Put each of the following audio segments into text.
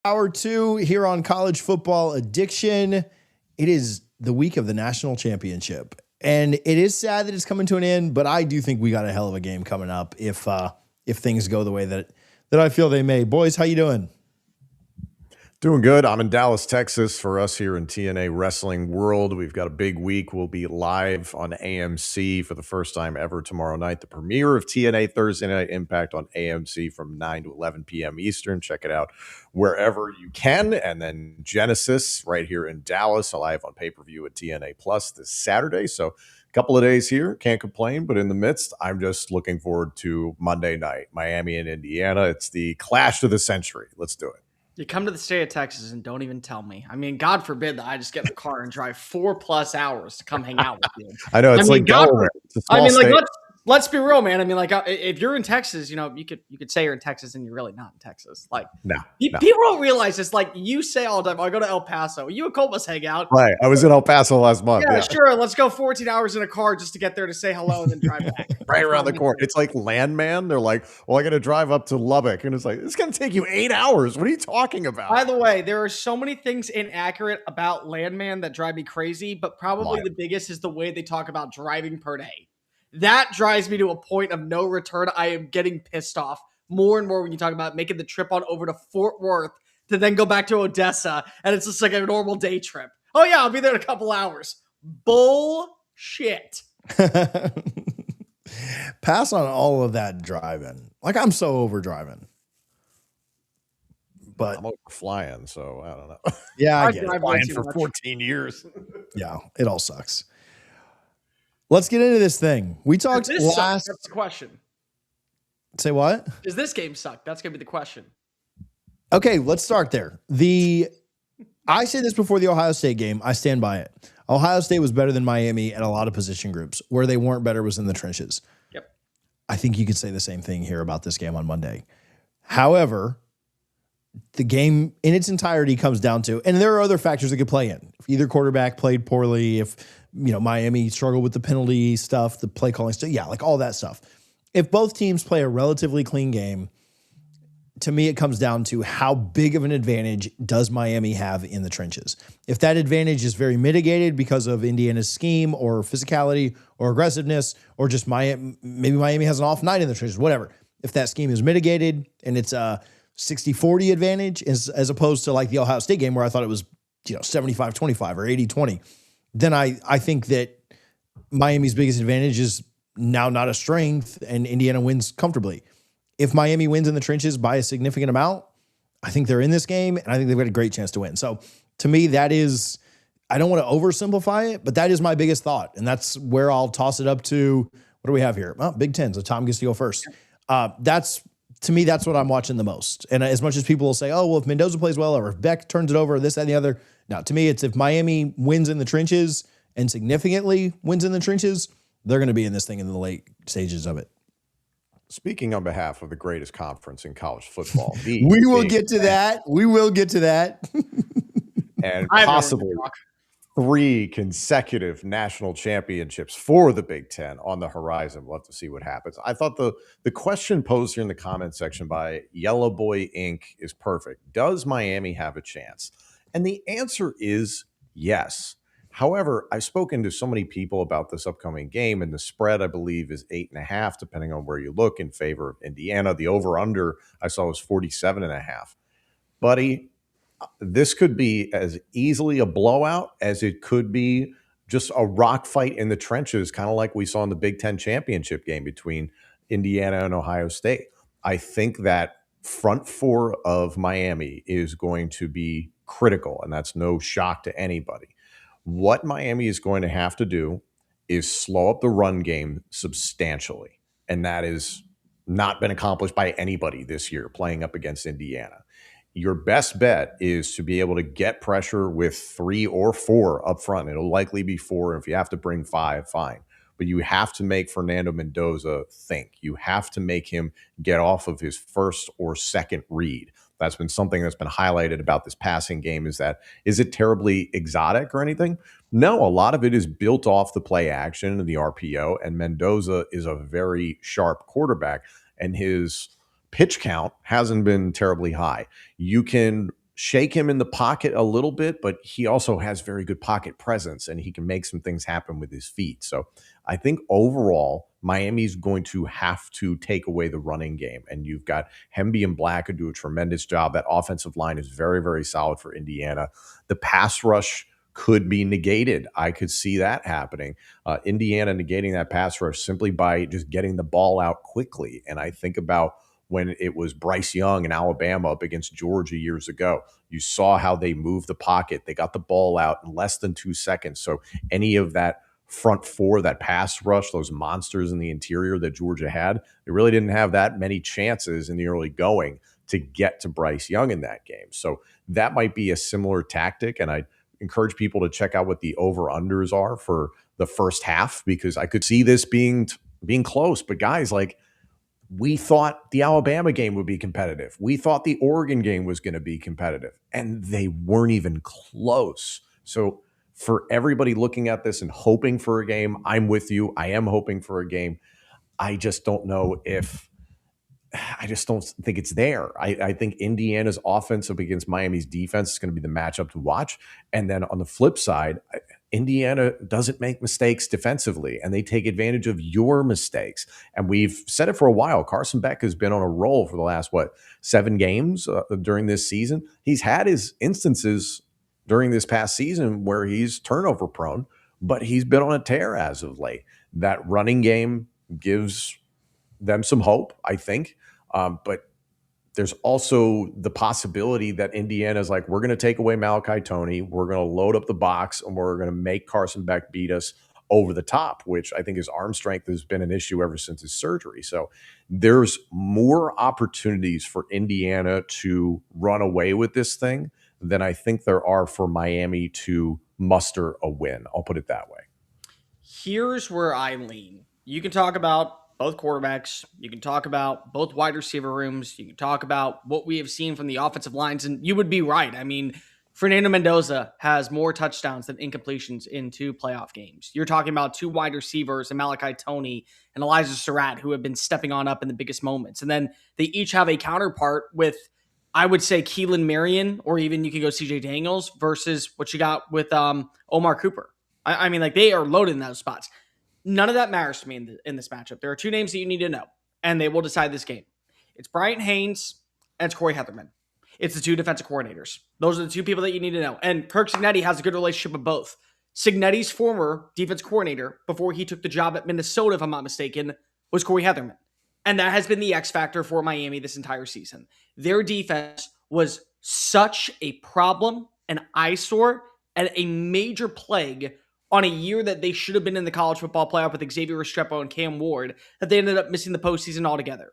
Hour 2 here on College Football Addiction. It is the week of the national championship, and it is sad that it's coming to an end, but I do think we got a hell of a game coming up if things go the way that I feel they may. Boys, how you doing? Doing good. I'm in Dallas, Texas. For us here in TNA Wrestling World, we've got a big week. We'll be live on AMC for the first time ever tomorrow night. The premiere of TNA Thursday Night Impact on AMC from 9 to 11 p.m. Eastern. Check it out wherever you can. And then Genesis right here in Dallas, live on pay-per-view at TNA Plus this Saturday. So a couple of days here. Can't complain. But in the midst, I'm just looking forward to Monday night, Miami and Indiana. It's the clash of the century. Let's do it. You come to the state of Texas and don't even tell me. I mean, God forbid that I just get in the car and drive 4+ hours to come hang out with you. I know, it's like Delaware. Let's be real, man. I mean, like, if you're in Texas, you know, you could say you're in Texas and you're really not in Texas. Like, no. People don't realize this. Like, you say all the time, I go to El Paso. You and Cole must hang out. Right. I was in El Paso last month. Yeah, sure. Let's go 14 hours in a car just to get there to say hello and then drive back. Right around the corner. It's like Landman. They're like, well, I got to drive up to Lubbock. And it's like, it's going to take you 8 hours. What are you talking about? By the way, there are so many things inaccurate about Landman that drive me crazy, but probably the biggest is the way they talk about driving per day. That drives me to a point of no return. I am getting pissed off more and more when you talk about making the trip on over to Fort Worth to then go back to Odessa, and it's just like a normal day trip. Oh yeah, I'll be there in a couple hours. Bullshit. Pass on all of that driving. Like, I'm so over driving. But I'm over flying, so I don't know. Yeah, I get it. Flying for 14 years. Yeah, it all sucks. Let's get into this thing. We talked last. That's the question. Say what? Does this game suck? That's going to be the question. Okay, let's start there. I said this before the Ohio State game. I stand by it. Ohio State was better than Miami at a lot of position groups. Where they weren't better was in the trenches. Yep. I think you could say the same thing here about this game on Monday. However, the game in its entirety comes down to, and there are other factors that could play in. If either quarterback played poorly, if Miami struggled with the penalty stuff, the play calling stuff, like all that stuff. If both teams play a relatively clean game, to me, it comes down to how big of an advantage does Miami have in the trenches. If that advantage is very mitigated because of Indiana's scheme or physicality or aggressiveness, or just maybe Miami has an off night in the trenches, whatever. If that scheme is mitigated and it's a 60-40 advantage as opposed to like the Ohio State game where I thought it was 75-25 or 80-20, then I think that Miami's biggest advantage is now not a strength and Indiana wins comfortably. If Miami wins in the trenches by a significant amount, I think they're in this game, and I think they've got a great chance to win. So to me, that is, I don't want to oversimplify it, but that is my biggest thought, and that's where I'll toss it up to, what do we have here? Well, Big Ten, so Tom gets to go first. To me, that's what I'm watching the most. And as much as people will say, oh, well, if Mendoza plays well or if Beck turns it over, this, that, and the other. No, to me, it's if Miami wins in the trenches and significantly wins in the trenches, they're going to be in this thing in the late stages of it. Speaking on behalf of the greatest conference in college football. We will get to that. We will get to that. And possibly 3 consecutive national championships for the Big Ten on the horizon. We'll have to see what happens. I thought the question posed here in the comment section by Yellow Boy Inc. is perfect. Does Miami have a chance? And the answer is yes. However, I've spoken to so many people about this upcoming game, and the spread, I believe, is 8.5, depending on where you look, in favor of Indiana. The over-under I saw was 47.5. Buddy, this could be as easily a blowout as it could be just a rock fight in the trenches, kind of like we saw in the Big Ten championship game between Indiana and Ohio State. I think that front four of Miami is going to be critical, and that's no shock to anybody. What Miami is going to have to do is slow up the run game substantially, and that has not been accomplished by anybody this year playing up against Indiana. Your best bet is to be able to get pressure with 3 or 4 up front. It'll likely be 4. If you have to bring 5, fine. But you have to make Fernando Mendoza think. You have to make him get off of his first or second read. That's been something that's been highlighted about this passing game, is it terribly exotic or anything? No, a lot of it is built off the play action and the RPO, and Mendoza is a very sharp quarterback, and his pitch count hasn't been terribly high. You can shake him in the pocket a little bit, but he also has very good pocket presence and he can make some things happen with his feet. So I think overall, Miami's going to have to take away the running game. And you've got Hemby and Black who do a tremendous job. That offensive line is very, very solid for Indiana. The pass rush could be negated. I could see that happening. Indiana negating that pass rush simply by just getting the ball out quickly. And I think about when it was Bryce Young in Alabama up against Georgia years ago. You saw how they moved the pocket. They got the ball out in less than 2 seconds. So any of that front four, that pass rush, those monsters in the interior that Georgia had, they really didn't have that many chances in the early going to get to Bryce Young in that game. So that might be a similar tactic. And I encourage people to check out what the over-unders are for the first half, because I could see this being close. But guys, like, we thought the Alabama game would be competitive. We thought the Oregon game was going to be competitive, and they weren't even close. So for everybody looking at this and hoping for a game, I'm with you. I am hoping for a game. I just don't know if I just don't think it's there. I think Indiana's offense up against Miami's defense is going to be the matchup to watch. And then on the flip side, Indiana doesn't make mistakes defensively, and they take advantage of your mistakes. And we've said it for a while. Carson Beck has been on a roll for the last, 7 games during this season. He's had his instances during this past season where he's turnover prone, but he's been on a tear as of late. That running game gives them some hope, I think. But there's also the possibility that Indiana's like, we're going to take away Malachi Toney, we're going to load up the box, and we're going to make Carson Beck beat us over the top, which I think his arm strength has been an issue ever since his surgery. So there's more opportunities for Indiana to run away with this thing than I think there are for Miami to muster a win. I'll put it that way. Here's where I lean. You can talk about both quarterbacks. You can talk about both wide receiver rooms. You can talk about what we have seen from the offensive lines, and you would be right. I mean, Fernando Mendoza has more touchdowns than incompletions in 2 playoff games. You're talking about 2 wide receivers, and Malachi Toney and Elijah Surratt, who have been stepping on up in the biggest moments. And then they each have a counterpart with, I would say, Keelan Marion, or even you could go CJ Daniels versus what you got with Omar Cooper. I mean, like, they are loaded in those spots. None of that matters to me in this matchup. There are 2 names that you need to know, and they will decide this game. It's Bryant Haynes and it's Corey Heatherman. It's the 2 defensive coordinators. Those are the 2 people that you need to know. And Kirk Cignetti has a good relationship with both. Cignetti's former defense coordinator, before he took the job at Minnesota, if I'm not mistaken, was Corey Heatherman. And that has been the X factor for Miami this entire season. Their defense was such a problem, an eyesore, and a major plague on a year that they should have been in the college football playoff with Xavier Restrepo and Cam Ward, that they ended up missing the postseason altogether.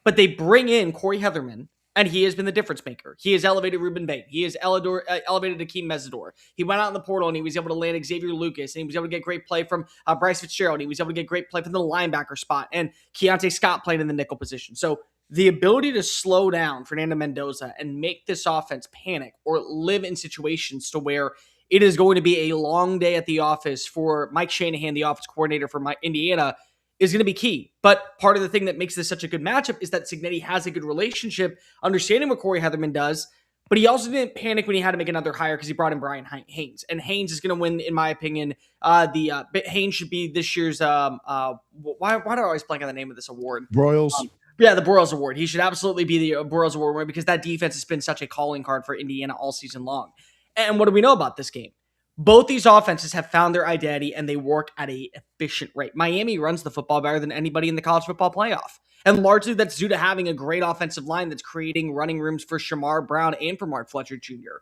But they bring in Corey Heatherman, and he has been the difference maker. He has elevated Ruben Bain. He has elevated Akeem Mesidor. He went out in the portal, and he was able to land Xavier Lucas, and he was able to get great play from Bryce Fitzgerald. He was able to get great play from the linebacker spot, and Keontae Scott playing in the nickel position. So the ability to slow down Fernando Mendoza and make this offense panic or live in situations to where it is going to be a long day at the office for Mike Shanahan, the offense coordinator for Indiana, is going to be key. But part of the thing that makes this such a good matchup is that Cignetti has a good relationship, understanding what Corey Heatherman does, but he also didn't panic when he had to make another hire because he brought in Brian Haynes. And Haynes is going to win, in my opinion. Haynes should be this year's, why do I always blank on the name of this award? Broyles. Yeah, the Broyles Award. He should absolutely be the Broyles Award winner because that defense has been such a calling card for Indiana all season long. And what do we know about this game? Both these offenses have found their identity and they work at an efficient rate. Miami runs the football better than anybody in the college football playoff. And largely that's due to having a great offensive line that's creating running rooms for Shamar Brown and for Mark Fletcher Jr.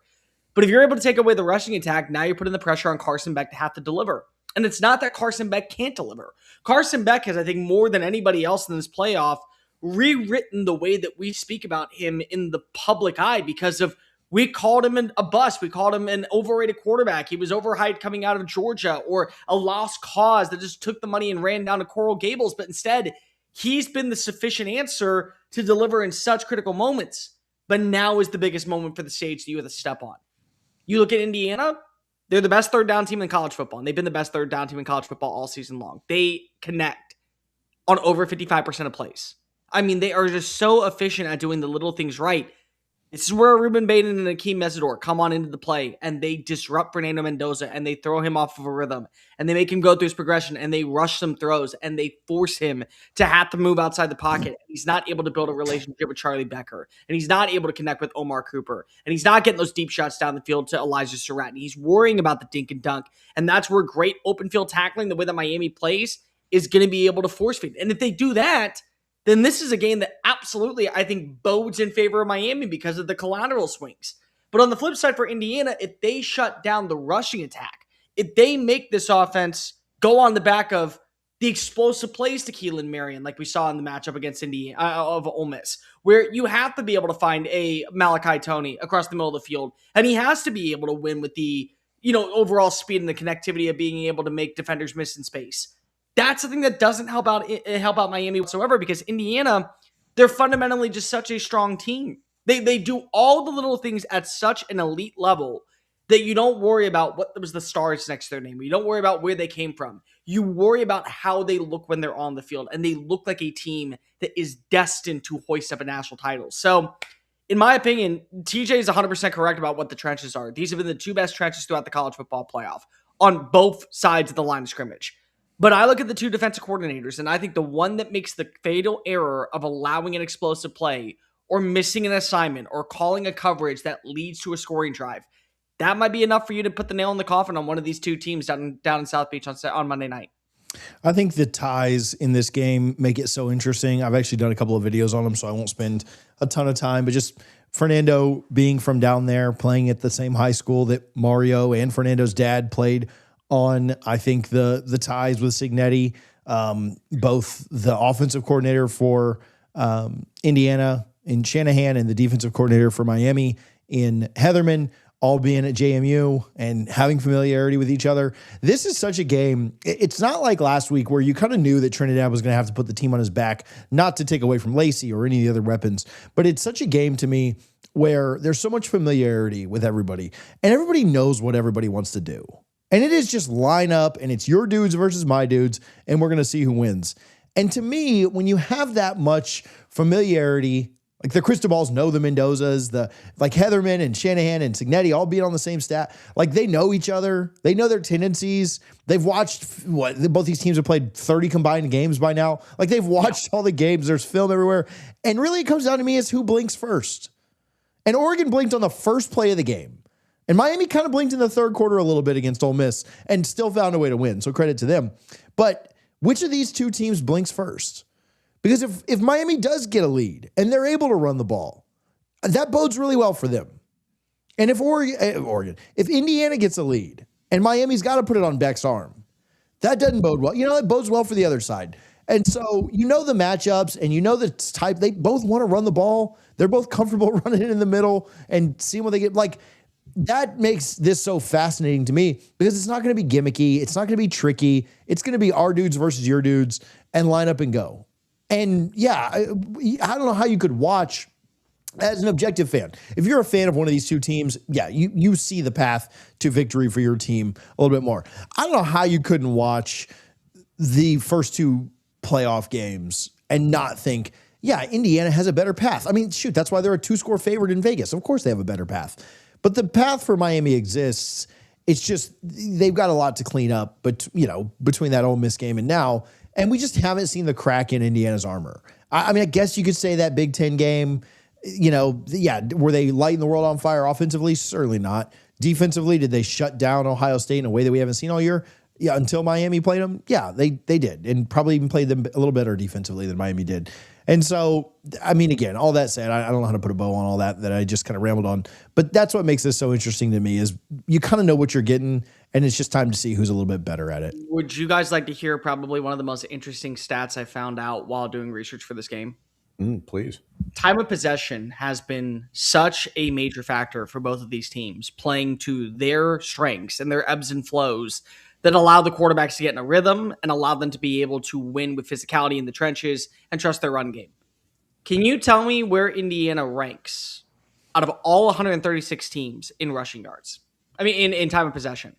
But if you're able to take away the rushing attack, now you're putting the pressure on Carson Beck to have to deliver. And it's not that Carson Beck can't deliver. Carson Beck has, I think, more than anybody else in this playoff, rewritten the way that we speak about him in the public eye because of we called him a bust. We called him an overrated quarterback. He was overhyped coming out of Georgia, or a lost cause that just took the money and ran down to Coral Gables. But instead, he's been the sufficient answer to deliver in such critical moments. But now is the biggest moment for the stage that you have to step on. You look at Indiana, they're the best third down team in college football, and they've been the best third down team in college football all season long. They connect on over 55% of plays. I mean, they are just so efficient at doing the little things right. This is where Ruben Baden and Akeem Mesidor come on into the play, and they disrupt Fernando Mendoza, and they throw him off of a rhythm, and they make him go through his progression, and they rush some throws, and they force him to have to move outside the pocket. He's not able to build a relationship with Charlie Becker, and he's not able to connect with Omar Cooper, and he's not getting those deep shots down the field to Elijah Surratt. He's worrying about the dink and dunk, and that's where great open field tackling, the way that Miami plays, is going to be able to force feed. And if they do that, then this is a game that absolutely, I think, bodes in favor of Miami because of the collateral swings. But on the flip side for Indiana, if they shut down the rushing attack, if they make this offense go on the back of the explosive plays to Keelan Marion, like we saw in the matchup against Indiana of Ole Miss, where you have to be able to find a Malachi Toney across the middle of the field, and he has to be able to win with the overall speed and the connectivity of being able to make defenders miss in space. That's the thing that doesn't help out Miami whatsoever, because Indiana, they're fundamentally just such a strong team. They do all the little things at such an elite level that you don't worry about what was the stars next to their name. You don't worry about where they came from. You worry about how they look when they're on the field, and they look like a team that is destined to hoist up a national title. So, in my opinion, TJ is 100% correct about what the trenches are. These have been the two best trenches throughout the college football playoff on both sides of the line of scrimmage. But I look at the two defensive coordinators, and I think the one that makes the fatal error of allowing an explosive play or missing an assignment or calling a coverage that leads to a scoring drive, that might be enough for you to put the nail in the coffin on one of these two teams down in South Beach on Monday night. I think the ties in this game make it so interesting. I've actually done a couple of videos on them, so I won't spend a ton of time, but just Fernando being from down there, playing at the same high school that Mario and Fernando's dad played on, I think the ties with Cignetti, both the offensive coordinator for Indiana in Shanahan and the defensive coordinator for Miami in Heatherman, all being at JMU and having familiarity with each other. This is such a game. It's not like last week where you kind of knew that Trinidad was going to have to put the team on his back, not to take away from Lacey or any of the other weapons, but it's such a game to me where there's so much familiarity with everybody, and everybody knows what everybody wants to do. And it is just line up, and it's your dudes versus my dudes, and we're going to see who wins. And to me, when you have that much familiarity, like the Cristobal's know the Mendozas, like Heatherman and Shanahan and Cignetti all being on the same staff, like they know each other, they know their tendencies. They've watched both these teams have played 30 combined games by now. Like they've watched all the games. There's film everywhere. And really it comes down to me is who blinks first. And Oregon blinked on the first play of the game. And Miami kind of blinked in the third quarter a little bit against Ole Miss and still found a way to win. So credit to them. But which of these two teams blinks first? Because if Miami does get a lead and they're able to run the ball, that bodes really well for them. And if if Indiana gets a lead and Miami's got to put it on Beck's arm, that doesn't bode well. It bodes well for the other side. And so the matchups and the type. They both want to run the ball. They're both comfortable running it in the middle and seeing what they get. Like, that makes this so fascinating to me because it's not going to be gimmicky. It's not going to be tricky. It's going to be our dudes versus your dudes and line up and go. And yeah, I don't know how you could watch as an objective fan. If you're a fan of one of these two teams, yeah, you see the path to victory for your team a little bit more. I don't know how you couldn't watch the first two playoff games and not think, yeah, Indiana has a better path. I mean, shoot, that's why they're a 2-score favorite in Vegas. Of course they have a better path. But the path for Miami exists. It's just they've got a lot to clean up, but between that Ole Miss game and now, and we just haven't seen the crack in Indiana's armor. I mean, I guess you could say that Big Ten game, were they lighting the world on fire offensively? Certainly not. Defensively, did they shut down Ohio State in a way that we haven't seen all year? Yeah, until Miami played them. Yeah, they did, and probably even played them a little better defensively than Miami did. And so, I mean, again, all that said, I don't know how to put a bow on all that I just kind of rambled on. But that's what makes this so interesting to me is you kind of know what you're getting, and it's just time to see who's a little bit better at it. Would you guys like to hear probably one of the most interesting stats I found out while doing research for this game? Please. Time of possession has been such a major factor for both of these teams, playing to their strengths and their ebbs and flows that allow the quarterbacks to get in a rhythm and allow them to be able to win with physicality in the trenches and trust their run game. Can you tell me where Indiana ranks out of all 136 teams in rushing yards? I mean, in time of possession.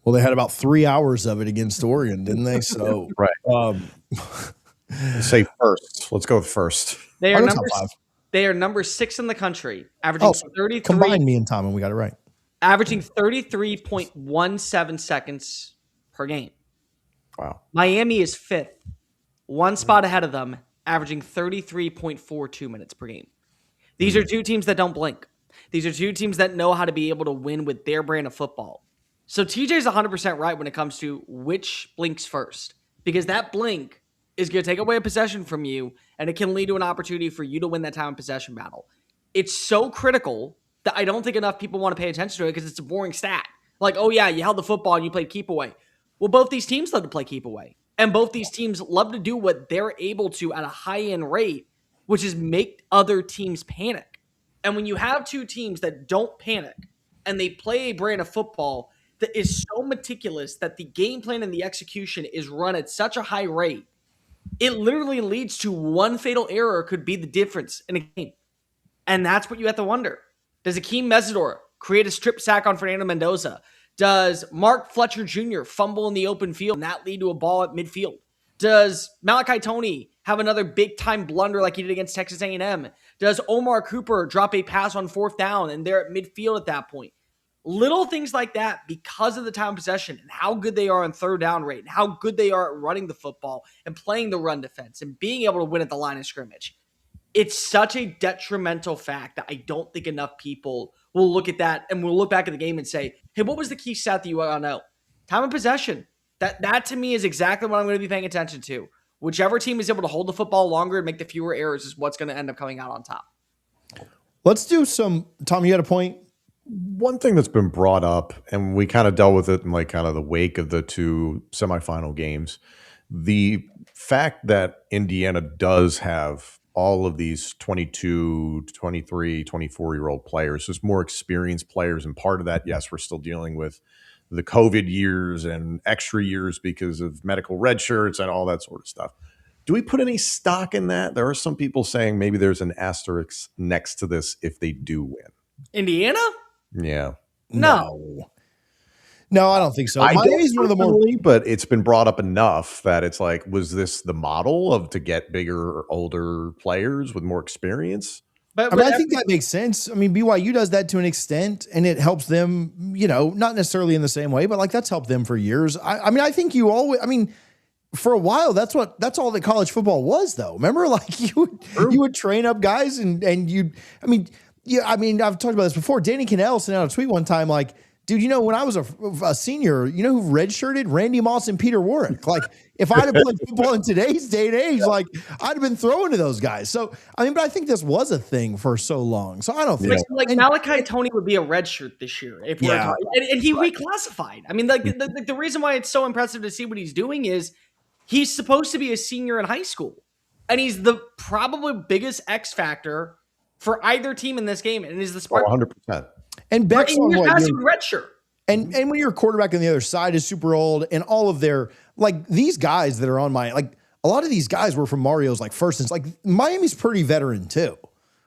Well, they had about 3 hours of it against Oregon, didn't they? So, right. Say first. Let's go with first. They are number They are number 6 in the country, averaging 33. Combine me and Tom, and we got it right. Averaging 33.17 seconds per game. Wow. Miami is 5th, one spot ahead of them, averaging 33.42 minutes per game. These are two teams that don't blink. These are two teams that know how to be able to win with their brand of football. So TJ's 100% right when it comes to which blinks first, because that blink is going to take away a possession from you, and it can lead to an opportunity for you to win that time of possession battle. It's so critical that I don't think enough people want to pay attention to it because it's a boring stat. Like, oh yeah, you held the football and you played keep away. Well, both these teams love to play keep away, and both these teams love to do what they're able to at a high-end rate, which is make other teams panic. And when you have two teams that don't panic and they play a brand of football that is so meticulous that the game plan and the execution is run at such a high rate, it literally leads to one fatal error could be the difference in a game. And that's what you have to wonder. Does Akeem Mesidor create a strip sack on Fernando Mendoza? Does Mark Fletcher Jr. fumble in the open field and that lead to a ball at midfield? Does Malachi Toney have another big-time blunder like he did against Texas A&M? Does Omar Cooper drop a pass on 4th down and they're at midfield at that point? Little things like that, because of the time of possession and how good they are on 3rd down rate and how good they are at running the football and playing the run defense and being able to win at the line of scrimmage. It's such a detrimental fact that I don't think enough people will look at that and will look back at the game and say, hey, what was the key stat that you want to know? Time of possession. That to me is exactly what I'm going to be paying attention to. Whichever team is able to hold the football longer and make the fewer errors is what's going to end up coming out on top. Let's do some, Tom, you had a point? One thing that's been brought up, and we kind of dealt with it in like kind of the wake of the two semifinal games, the fact that Indiana does have all of these 22, 23, 24-year-old players, just more experienced players. And part of that, yes, we're still dealing with the COVID years and extra years because of medical red shirts and all that sort of stuff. Do we put any stock in that? There are some people saying maybe there's an asterisk next to this if they do win. Indiana? Yeah. No, I don't think so. Miami's one of the more, but it's been brought up enough that it's like, was this the model of to get bigger, older players with more experience? But I think that makes sense. I mean, BYU does that to an extent, and it helps them, not necessarily in the same way, but like that's helped them for years. I think for a while, that's all that college football was, though. Remember, like you would train up guys and I've talked about this before. Danny Cannell sent out a tweet one time like, dude, when I was a senior, who redshirted? Randy Moss and Peter Warwick. Like, if I'd have played football in today's day and age, like, I'd have been throwing to those guys. So, but I think this was a thing for so long. So, I don't think Malachi Toney would be a redshirt this year. If we're talking, and he reclassified. I mean, like, the reason why it's so impressive to see what he's doing is he's supposed to be a senior in high school. And he's the probably biggest X factor for either team in this game. And is the spark. 100%. And Beck's on what? Redshirt. And when your quarterback on the other side is super old, and all of their these guys that are on my a lot of these guys were from Mario's first instance. Like Miami's pretty veteran too.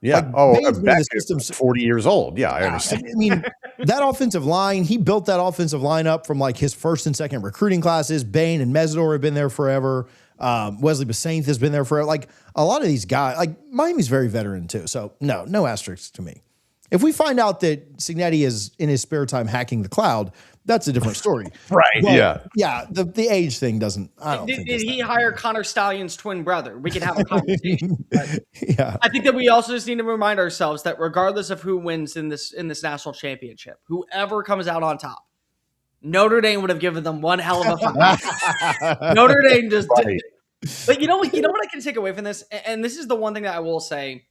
Yeah. Beck is 40 years old. Yeah, I understand. I mean, that offensive line, he built that offensive line up from his first and second recruiting classes. Bain and Mesidor have been there forever. Wesley Basainth has been there forever. Like a lot of these guys, Miami's very veteran too. So no asterisks to me. If we find out that Cignetti is in his spare time hacking the cloud, that's a different story. Right. But, yeah. The age thing doesn't. I don't think. Did he hire Connor Stallion's twin brother? We can have a conversation. Yeah. I think that we also just need to remind ourselves that regardless of who wins in this national championship, whoever comes out on top, Notre Dame would have given them one hell of a fight. Notre Dame just did. But you know what I can take away from this, and this is the one thing that I will say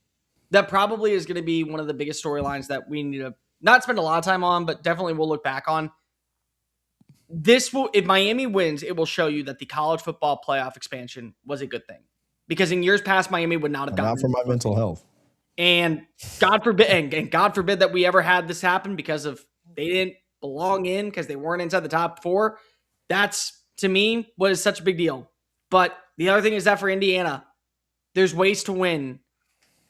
that probably is going to be one of the biggest storylines that we need to not spend a lot of time on, but definitely we'll look back on. If Miami wins, it will show you that the college football playoff expansion was a good thing. Because in years past, Miami would not have gotten. Not for my mental health. And God forbid that we ever had this happen because of they didn't belong in because they weren't inside the top 4. That's, to me, what is such a big deal. But the other thing is that for Indiana, there's ways to win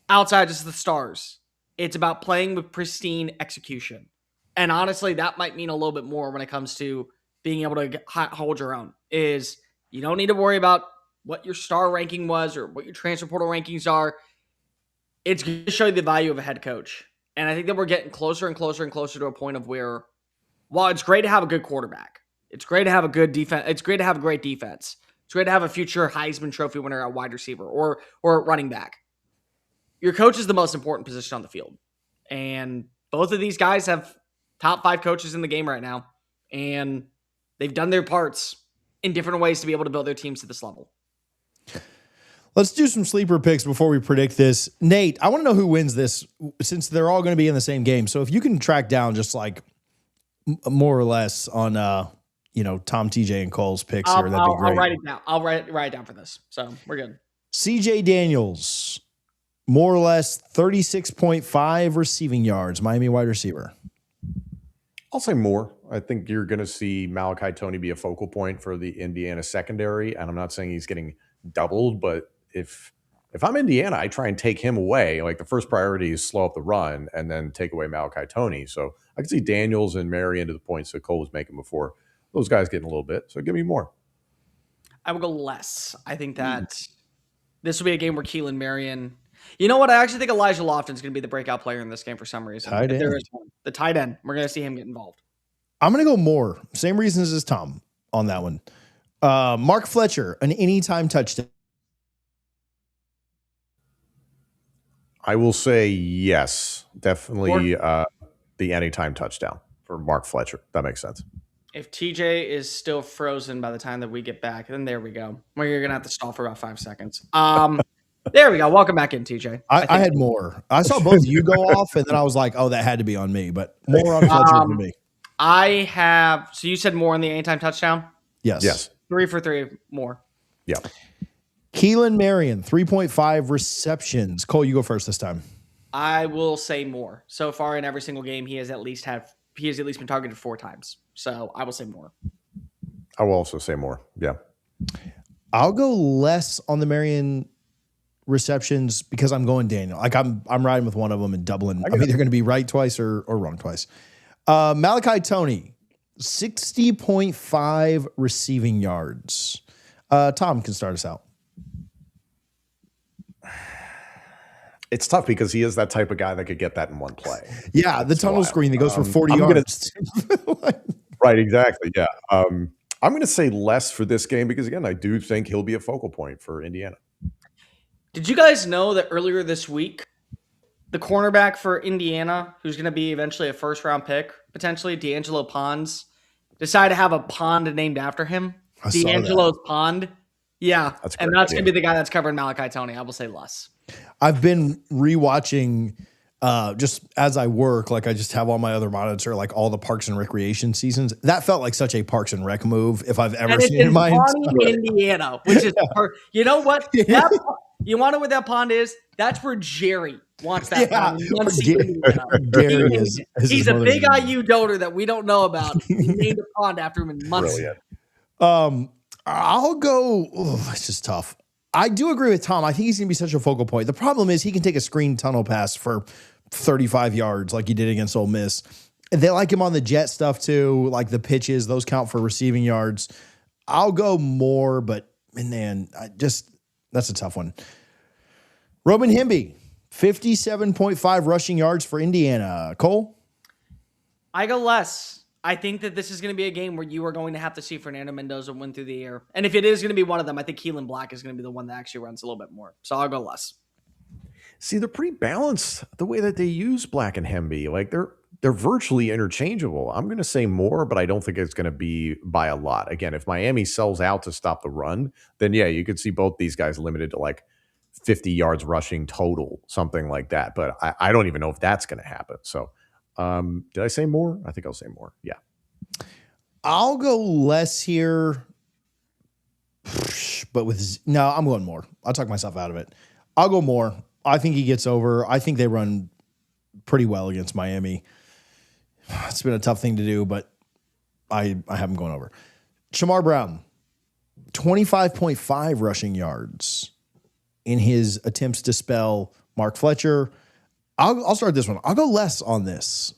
outside just the stars. It's about playing with pristine execution. And honestly, that might mean a little bit more when it comes to being able to hold your own. Is you don't need to worry about what your star ranking was or what your transfer portal rankings are. it's going to show you the value of a head coach. And I think that we're getting closer and closer and closer to a point of where, while it's great to have a good quarterback, it's great to have a good defense, it's great to have a great defense, it's great to have a future Heisman Trophy winner at wide receiver or running back. Your coach is the most important position on the field. And both of these guys have top 5 coaches in the game right now. And they've done their parts in different ways to be able to build their teams to this level. Let's do some sleeper picks before we predict this. Nate, I want to know who wins this since they're all going to be in the same game. So if you can track down just like more or less on, Tom, TJ, and Cole's picks here, that'd be great. I'll write it down. I'll write it down for this. So we're good. CJ Daniels, more or less 36.5 receiving yards, Miami wide receiver. I'll say more. I think you're going to see Malachi Toney be a focal point for the Indiana secondary. And I'm not saying he's getting doubled, but if I'm Indiana, I try and take him away. Like, the first priority is slow up the run and then take away Malachi Toney. So I can see Daniels and Marion to the points that Cole was making before. Those guys getting a little bit. So give me more. I would go less. I think that this will be a game where Keelan Marion. You know what? I actually think Elijah Lofton's going to be the breakout player in this game for some reason. There is one. The tight end. We're going to see him get involved. I'm going to go more. Same reasons as Tom on that one. Mark Fletcher, an anytime touchdown. I will say yes. Definitely the anytime touchdown for Mark Fletcher. That makes sense. If TJ is still frozen by the time that we get back, then there we go. Well, you're going to have to stall for about 5 seconds. There we go. Welcome back in, TJ. I had more. I saw both of you go off, and then I was like, oh, that had to be on me. But more on Fletcher for me. I have – so you said more on the anytime touchdown? Yes. 3 for 3 more. Yeah. Keelan Marion, 3.5 receptions. Cole, you go first this time. I will say more. So far in every single game, he has at least been targeted 4 times. So I will say more. I will also say more. Yeah. I'll go less on the Marion receptions because I'm going Daniel. Like, I'm riding with one of them and doubling. I'm either going to be right twice or wrong twice. Malachi Toney, 60.5 receiving yards. Tom can start us out. It's tough because he is that type of guy that could get that in one play. Yeah, the tunnel screen that goes for 40 yards. Right, exactly. Yeah. I'm going to say less for this game because, again, I do think he'll be a focal point for Indiana. Did you guys know that earlier this week, the cornerback for Indiana, who's going to be eventually a first-round pick, potentially D'Angelo Pons, decided to have a pond named after him? D'Angelo's Pond. Yeah, that's going to be the guy that's covering Malachi Toney. I will say less. I've been rewatching just as I work, like I just have on my other monitor, like all the Parks and Recreation seasons. That felt like such a Parks and Rec move if I've ever seen it in my entire Indiana, which is you know what? You want to know what that pond is? That's where Jerry wants that pond. He's a big IU donor that we don't know about. He named a pond after him in Muncie. I'll go. It's just tough. I do agree with Tom. I think he's going to be such a focal point. The problem is he can take a screen tunnel pass for 35 yards like he did against Ole Miss. They like him on the jet stuff too, like the pitches. Those count for receiving yards. I'll go more, but man, that's a tough one. Roman Hemby, 57.5 rushing yards for Indiana. Cole? I go less. I think that this is going to be a game where you are going to have to see Fernando Mendoza win through the air. And if it is going to be one of them, I think Keelan Black is going to be the one that actually runs a little bit more. So I'll go less. See, they're pretty balanced the way that they use Black and Hemby. Like they're virtually interchangeable. I'm going to say more, but I don't think it's going to be by a lot. Again, if Miami sells out to stop the run, then yeah, you could see both these guys limited to like 50 yards rushing total, something like that. But I don't even know if that's going to happen. So did I say more? I think I'll say more. Yeah. I'll go less here, but I'm going more. I'll talk myself out of it. I'll go more. I think he gets over. I think they run pretty well against Miami. It's been a tough thing to do, but I have him going over. Shamar Brown, 25.5 rushing yards in his attempts to spell Mark Fletcher. I'll start this one. I'll go less on this.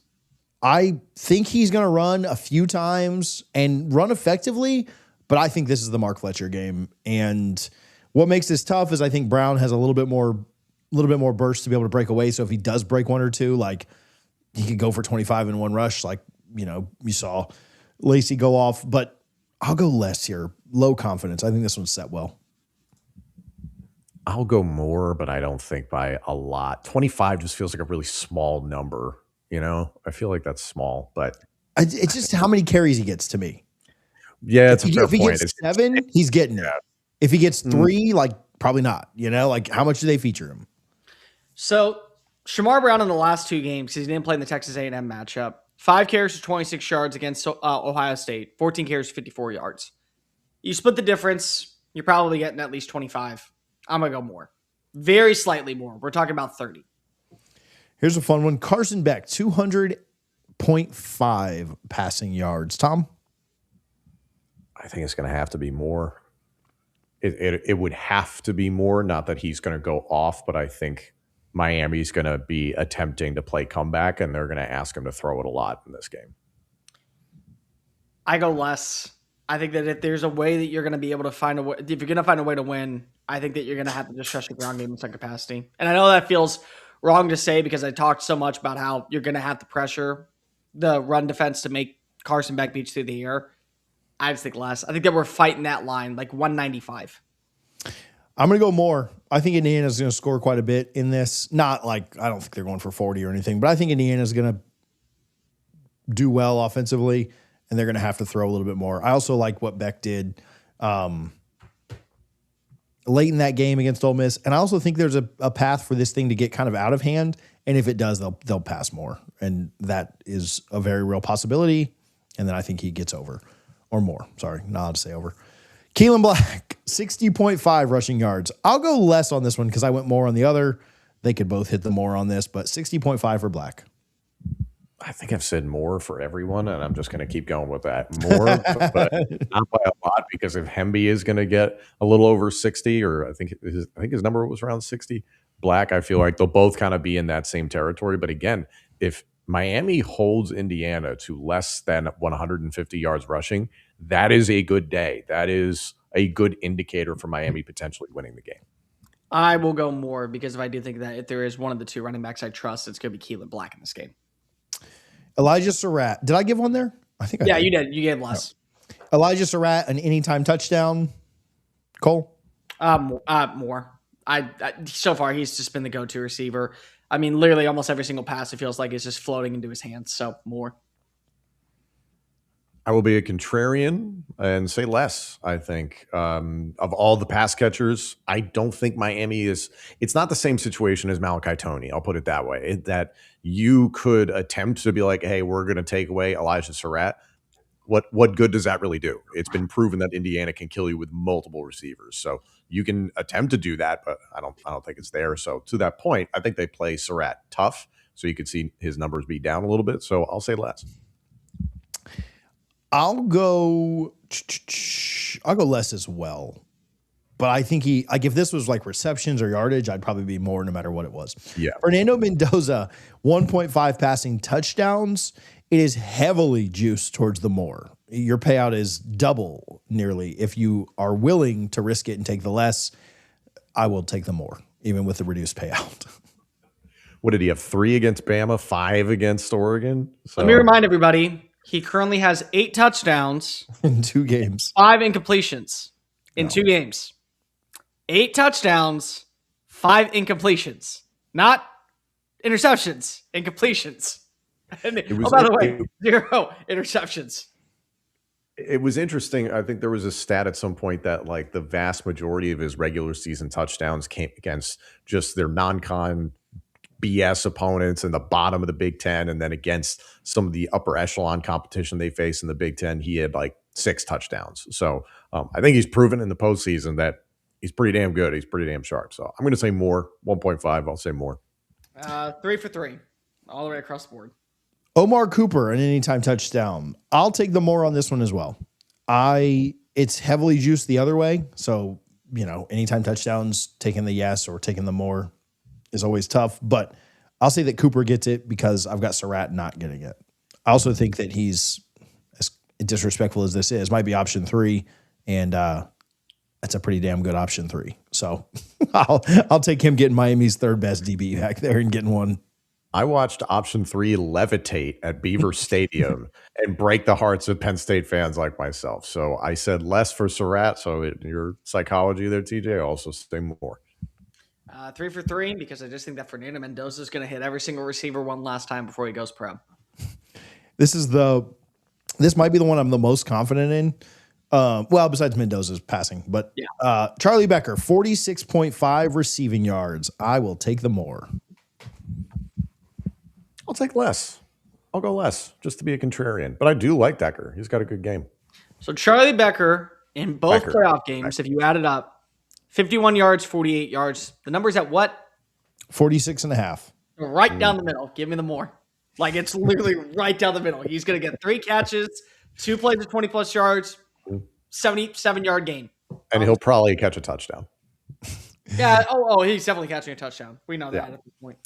I think he's going to run a few times and run effectively, but I think this is the Mark Fletcher game. And what makes this tough is I think Brown has a little bit more little bit more burst to be able to break away. So if he does break one or two, like he could go for 25 in one rush, like, you saw Lacey go off. But I'll go less here. Low confidence. I think this one's set well. I'll go more, but I don't think by a lot. 25 just feels like a really small number. I feel like that's small, but it's just how many carries he gets to me. Yeah, it's a fair if he point. Gets 7, he's getting it. If he gets 3, like probably not. Like how much do they feature him? So Shamar Brown in the last 2 games, because he didn't play in the Texas A&M matchup, 5 carries for 26 yards against Ohio State, 14 carries for 54 yards. You split the difference, you're probably getting at least 25. I'm going to go more. Very slightly more. We're talking about 30. Here's a fun one. Carson Beck, 200.5 passing yards. Tom? I think it's going to have to be more. It would have to be more. Not that he's going to go off, but I think Miami's going to be attempting to play comeback, and they're going to ask him to throw it a lot in this game. I go less. I think that if there's a way that you're going to be able to find a way, if you're going to find a way to win, I think that you're going to have to just trust the ground game in some capacity. And I know that feels wrong to say because I talked so much about how you're going to have to pressure the run defense to make Carson Beck beats through the air. I just think less. I think that we're fighting that line, like 195. I'm going to go more. I think Indiana's going to score quite a bit in this. Not like, I don't think they're going for 40 or anything, but I think Indiana's going to do well offensively, and they're going to have to throw a little bit more. I also like what Beck did late in that game against Ole Miss, and I also think there's a path for this thing to get kind of out of hand, and if it does, they'll pass more, and that is a very real possibility, and then I think he gets over, or more. Sorry, not allowed to say over. Keelan Black, 60.5 rushing yards. I'll go less on this one because I went more on the other. They could both hit the more on this, but 60.5 for Black. I think I've said more for everyone, and I'm just going to keep going with that. More, but not by a lot, because if Hemby is going to get a little over 60, or I think his number was around 60, Black, I feel like they'll both kind of be in that same territory. But again, if Miami holds Indiana to less than 150 yards rushing, that is a good day. That is a good indicator for Miami potentially winning the game. I will go more because if I do think that if there is one of the 2 running backs I trust, it's going to be Keelan Black in this game. Elijah Surratt. Did I give one there? I think I did. You did. You gave less. No. Elijah Surratt, an anytime touchdown. Cole? More. I so far, he's just been the go-to receiver. I mean, literally almost every single pass, it feels like is just floating into his hands. So more. I will be a contrarian and say less, I think. Of all the pass catchers, I don't think Miami is – it's not the same situation as Malachi Toney. I'll put it that way. That you could attempt to be like, hey, we're going to take away Elijah Surratt. What good does that really do? It's been proven that Indiana can kill you with multiple receivers. So you can attempt to do that, but I don't think it's there. So to that point, I think they play Surratt tough, so you could see his numbers be down a little bit. So I'll say less. I'll go less as well. But I think if this was like receptions or yardage, I'd probably be more no matter what it was. Yeah. Fernando Mendoza, 1.5 passing touchdowns. It is heavily juiced towards the more. Your payout is double nearly. If you are willing to risk it and take the less, I will take the more, even with the reduced payout. What did he have? 3 against Bama, 5 against Oregon? So. Let me remind everybody, he currently has 8 touchdowns in 2 games, 5 incompletions in 2 games. 8 touchdowns, 5 incompletions, not interceptions, incompletions. By the way, 0 interceptions. It was interesting. I think there was a stat at some point that like the vast majority of his regular season touchdowns came against just their non-con BS opponents in the bottom of the Big Ten, and then against some of the upper echelon competition they face in the Big Ten, he had like 6 touchdowns. So I think he's proven in the postseason that he's pretty damn good. He's pretty damn sharp. So I'm going to say more. 1.5. I'll say more. 3 for 3, all the way across the board. Omar Cooper, an anytime touchdown. I'll take the more on this one as well. It's heavily juiced the other way. So, anytime touchdowns, taking the yes or taking the more is always tough. But I'll say that Cooper gets it because I've got Surratt not getting it. I also think that he's, as disrespectful as this is, might be option 3. And that's a pretty damn good option 3. So I'll take him getting Miami's third best DB back there and getting one. I watched option 3 levitate at Beaver Stadium and break the hearts of Penn State fans like myself. So I said less for Surratt. So your psychology there, TJ, also say more. 3 for 3, because I just think that Fernando Mendoza is going to hit every single receiver one last time before he goes pro. This might be the one I'm the most confident in. Well, besides Mendoza's passing, but Charlie Becker, 46.5 receiving yards. I will take the more. I'll take less. I'll go less just to be a contrarian. But I do like Decker. He's got a good game. So Charlie Becker in both playoff games, if you add it up, 51 yards, 48 yards. The number's at what? 46.5. Right down the middle. Give me the more. Like, it's literally right down the middle. He's going to get 3 catches, 2 plays of 20-plus yards, 77-yard game. And he'll probably catch a touchdown. Yeah. Oh, he's definitely catching a touchdown. We know that at this point.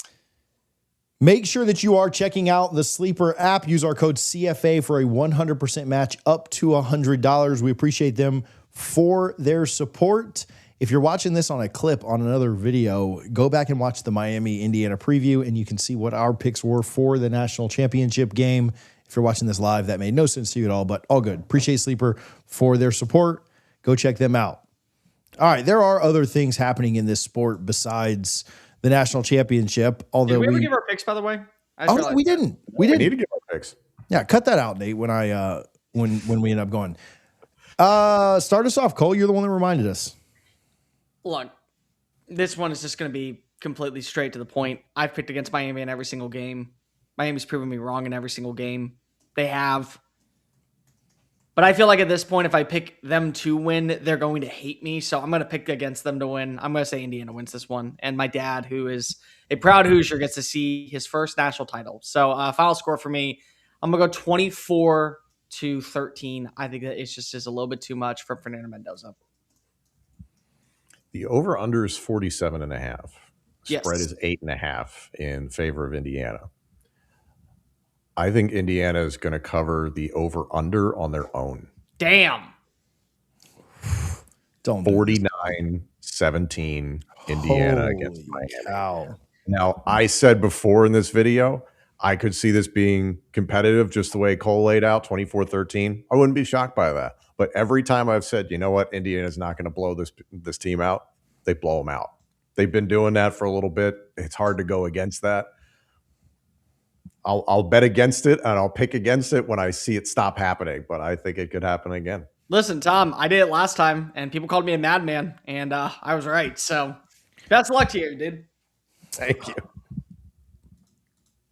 Make sure that you are checking out the Sleeper app. Use our code CFA for a 100% match up to $100. We appreciate them for their support. If you're watching this on a clip on another video, go back and watch the Miami-Indiana preview, and you can see what our picks were for the national championship game. If you're watching this live, that made no sense to you at all, but all good. Appreciate Sleeper for their support. Go check them out. All right, there are other things happening in this sport besides the national championship. Although did we ever give our picks, by the way? No, we didn't. We need to give our picks. Yeah, cut that out, Nate. When we end up going, start us off, Cole. You're the one that reminded us. Look, this one is just going to be completely straight to the point. I've picked against Miami in every single game. Miami's proven me wrong in every single game. They have. But I feel like at this point, if I pick them to win, they're going to hate me. So I'm going to pick against them to win. I'm going to say Indiana wins this one. And my dad, who is a proud Hoosier, gets to see his first national title. So final score for me, I'm going to go 24-13. I think that it's just is a little bit too much for Fernando Mendoza. The over-under is 47.5. Yes. Spread is 8.5 in favor of Indiana. I think Indiana is going to cover the over-under on their own. Damn. Don't 49-17 Indiana against Miami. Cow. Now, I said before in this video, I could see this being competitive just the way Cole laid out, 24-13. I wouldn't be shocked by that. But every time I've said, you know what, Indiana's not going to blow this team out, they blow them out. They've been doing that for a little bit. It's hard to go against that. I'll bet against it, and I'll pick against it when I see it stop happening. But I think it could happen again. Listen, Tom, I did it last time, and people called me a madman, and I was right. So best of luck to you, dude. Thank you.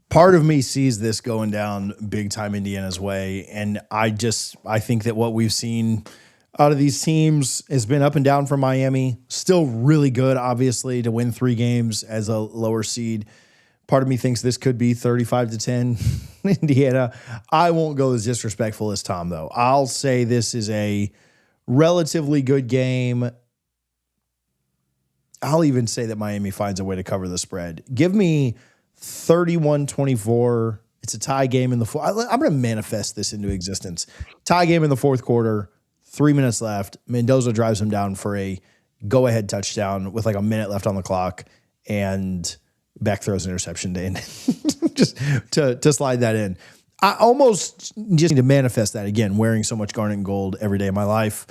Part of me sees this going down big time Indiana's way, and I think that what we've seen out of these teams has been up and down for Miami. Still really good, obviously, to win 3 games as a lower seed. Part of me thinks this could be 35-10 Indiana. I won't go as disrespectful as Tom, though. I'll say this is a relatively good game. I'll even say that Miami finds a way to cover the spread. Give me 31-24. It's a tie game in the fourth. I'm going to manifest this into existence. Tie game in the fourth quarter, 3 minutes left. Mendoza drives him down for a go-ahead touchdown with like a minute left on the clock, and Beck throws an interception to end. Just to slide that in. I almost just need to manifest that again, wearing so much garnet and gold every day of my life.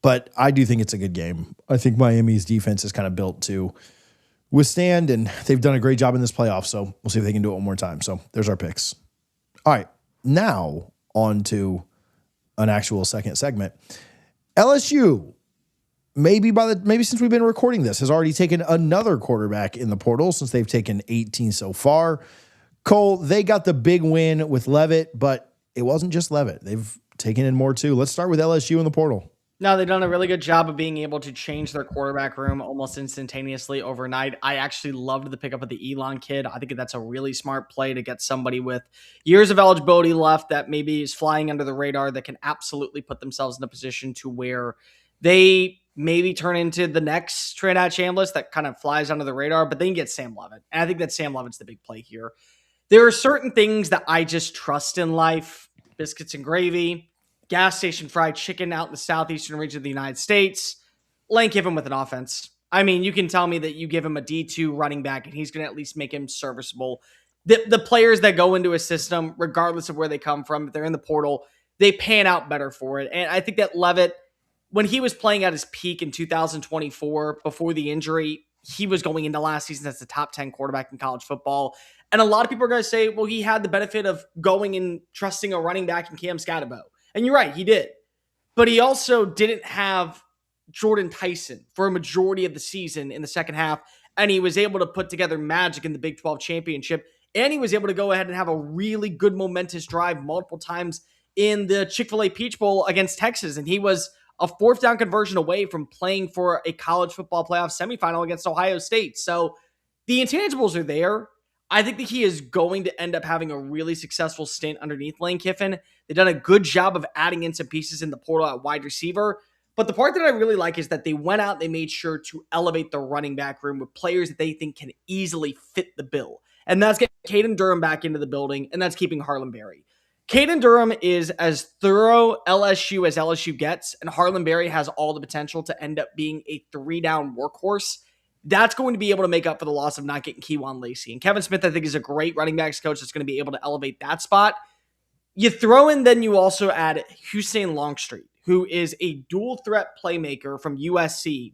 But I do think it's a good game. I think Miami's defense is kind of built to withstand, and they've done a great job in this playoff, so we'll see if they can do it one more time. So there's our picks. All right, now on to an actual second segment. LSU, maybe since we've been recording this, has already taken another quarterback in the portal since they've taken 18 so far. Cole, they got the big win with Levitt, but it wasn't just Levitt. They've taken in more too. Let's start with LSU in the portal. No, they've done a really good job of being able to change their quarterback room almost instantaneously overnight. I actually loved the pickup of the Elon kid. I think that's a really smart play to get somebody with years of eligibility left that maybe is flying under the radar that can absolutely put themselves in a position to where they maybe turn into the next Trinidad Chambliss that kind of flies under the radar, but then you get Sam Levitt. And I think that Sam Levitt's the big play here. There are certain things that I just trust in life. Biscuits and gravy, gas station fried chicken out in the southeastern region of the United States. Lane Kiffin with an offense. I mean, you can tell me that you give him a D2 running back and he's going to at least make him serviceable. The players that go into a system, regardless of where they come from, if they're in the portal, they pan out better for it. And I think that Leavitt, when he was playing at his peak in 2024 before the injury, he was going into last season as the top 10 quarterback in college football. And a lot of people are going to say, well, he had the benefit of going and trusting a running back in Cam Scatterbo. And you're right, he did. But he also didn't have Jordan Tyson for a majority of the season in the second half. And he was able to put together magic in the Big 12 championship. And he was able to go ahead and have a really good momentous drive multiple times in the Chick-fil-A Peach Bowl against Texas. And he was a fourth down conversion away from playing for a college football playoff semifinal against Ohio State. So the intangibles are there. I think that he is going to end up having a really successful stint underneath Lane Kiffin. They've done a good job of adding in some pieces in the portal at wide receiver. But the part that I really like is that they went out, they made sure to elevate the running back room with players that they think can easily fit the bill. And that's getting Caden Durham back into the building, and that's keeping Harlan Berry. Caden Durham is as thorough LSU as LSU gets, and Harlan Berry has all the potential to end up being a 3-down workhorse. That's going to be able to make up for the loss of not getting Keywan Lacey. And Kevin Smith, I think, is a great running backs coach that's going to be able to elevate that spot. You throw in, then you also add Hussein Longstreet, who is a dual threat playmaker from USC.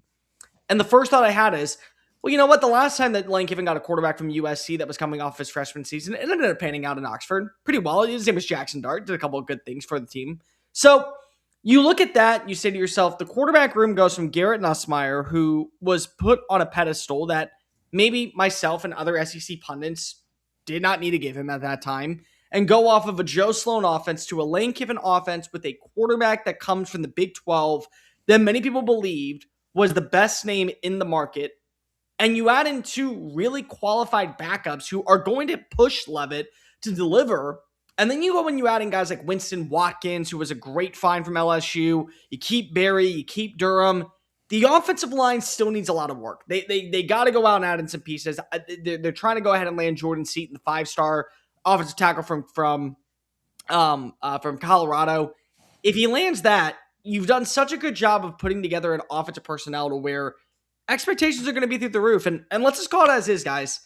And the first thought I had is, well, you know what? The last time that Lane Kiffin got a quarterback from USC that was coming off his freshman season, it ended up panning out in Oxford pretty well. His name was Jackson Dart, did a couple of good things for the team. So you look at that, you say to yourself, the quarterback room goes from Garrett Nussmeier, who was put on a pedestal that maybe myself and other SEC pundits did not need to give him at that time, and go off of a Joe Sloan offense to a Lane Kiffin offense with a quarterback that comes from the Big 12 that many people believed was the best name in the market. And you add in two really qualified backups who are going to push Leavitt to deliver. And then you go and you add in guys like Winston Watkins, who was a great find from LSU. You keep Berry, you keep Durham. The offensive line still needs a lot of work. They got to go out and add in some pieces. They're trying to go ahead and land Jordan Seaton, the 5-star offensive tackle from Colorado. If he lands that, you've done such a good job of putting together an offensive personnel to where expectations are going to be through the roof. And let's just call it as is, guys.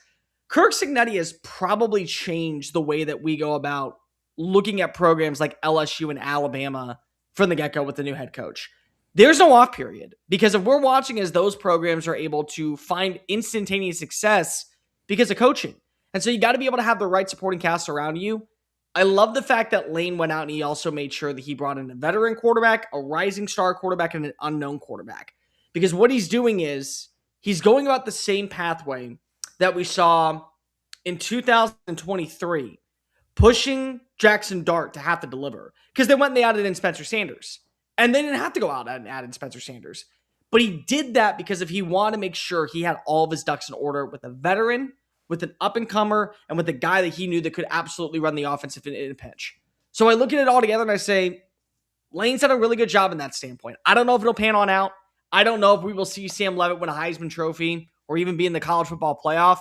Kirk Cignetti has probably changed the way that we go about looking at programs like LSU and Alabama from the get-go with the new head coach. There's no off period, because if we're watching as those programs are able to find instantaneous success because of coaching. And so you got to be able to have the right supporting cast around you. I love the fact that Lane went out and he also made sure that he brought in a veteran quarterback, a rising star quarterback, and an unknown quarterback. Because what he's doing is he's going about the same pathway that we saw in 2023, pushing Jackson Dart to have to deliver. Because they went and they added in Spencer Sanders. And they didn't have to go out and add in Spencer Sanders. But he did that because if he wanted to make sure he had all of his ducks in order with a veteran, with an up-and-comer, and with a guy that he knew that could absolutely run the offense in a pinch. So I look at it all together and I say, Lane's done a really good job in that standpoint. I don't know if it'll pan on out. I don't know if we will see Sam Leavitt win a Heisman Trophy or even be in the college football playoff.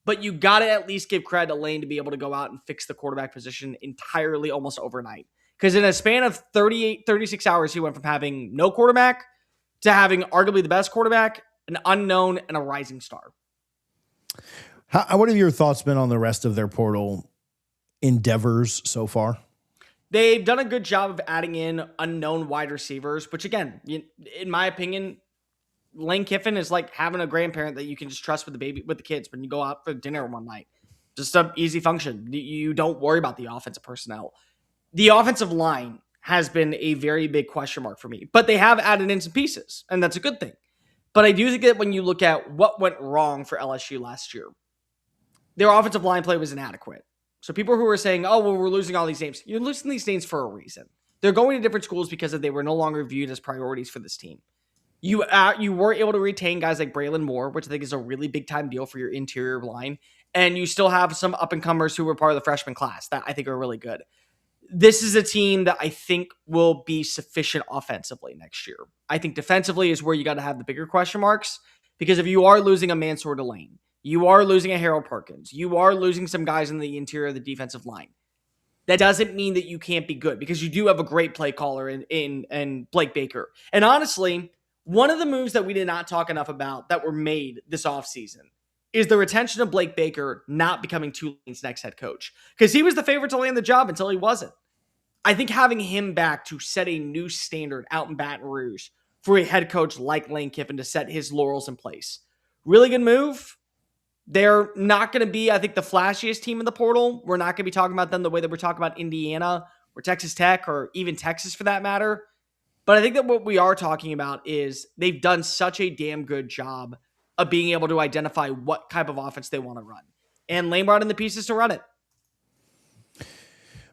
But you got to at least give credit to Lane to be able to go out and fix the quarterback position entirely almost overnight. Because in a span of 36 hours, he went from having no quarterback to having arguably the best quarterback, an unknown, and a rising star. What have your thoughts been on the rest of their portal endeavors so far? They've done a good job of adding in unknown wide receivers, which again, in my opinion, Lane Kiffin is like having a grandparent that you can just trust with the kids when you go out for dinner one night. Just an easy function. You don't worry about the offensive personnel. The offensive line has been a very big question mark for me, but they have added in some pieces, and that's a good thing. But I do think that when you look at what went wrong for LSU last year, their offensive line play was inadequate. So people who are saying, oh, well, we're losing all these names. You're losing these names for a reason. They're going to different schools because they were no longer viewed as priorities for this team. You were able to retain guys like Braylon Moore, which I think is a really big-time deal for your interior line. And you still have some up-and-comers who were part of the freshman class that I think are really good. This is a team that I think will be sufficient offensively next year. I think defensively is where you got to have the bigger question marks, because if you are losing a Mansour Delane, you are losing a Harold Perkins, you are losing some guys in the interior of the defensive line. That doesn't mean that you can't be good, because you do have a great play caller in Blake Baker. And honestly, One of the moves that we did not talk enough about that were made this offseason is the retention of Blake Baker not becoming Tulane's next head coach, because he was the favorite to land the job until he wasn't. I think having him back to set a new standard out in Baton Rouge for a head coach like Lane Kiffin to set his laurels in place. Really good move. They're not going to be, I think, the flashiest team in the portal. We're not going to be talking about them the way that we're talking about Indiana or Texas Tech or even Texas for that matter. But I think that what we are talking about is they've done such a damn good job of being able to identify what type of offense they want to run. And Lane brought in the pieces to run it.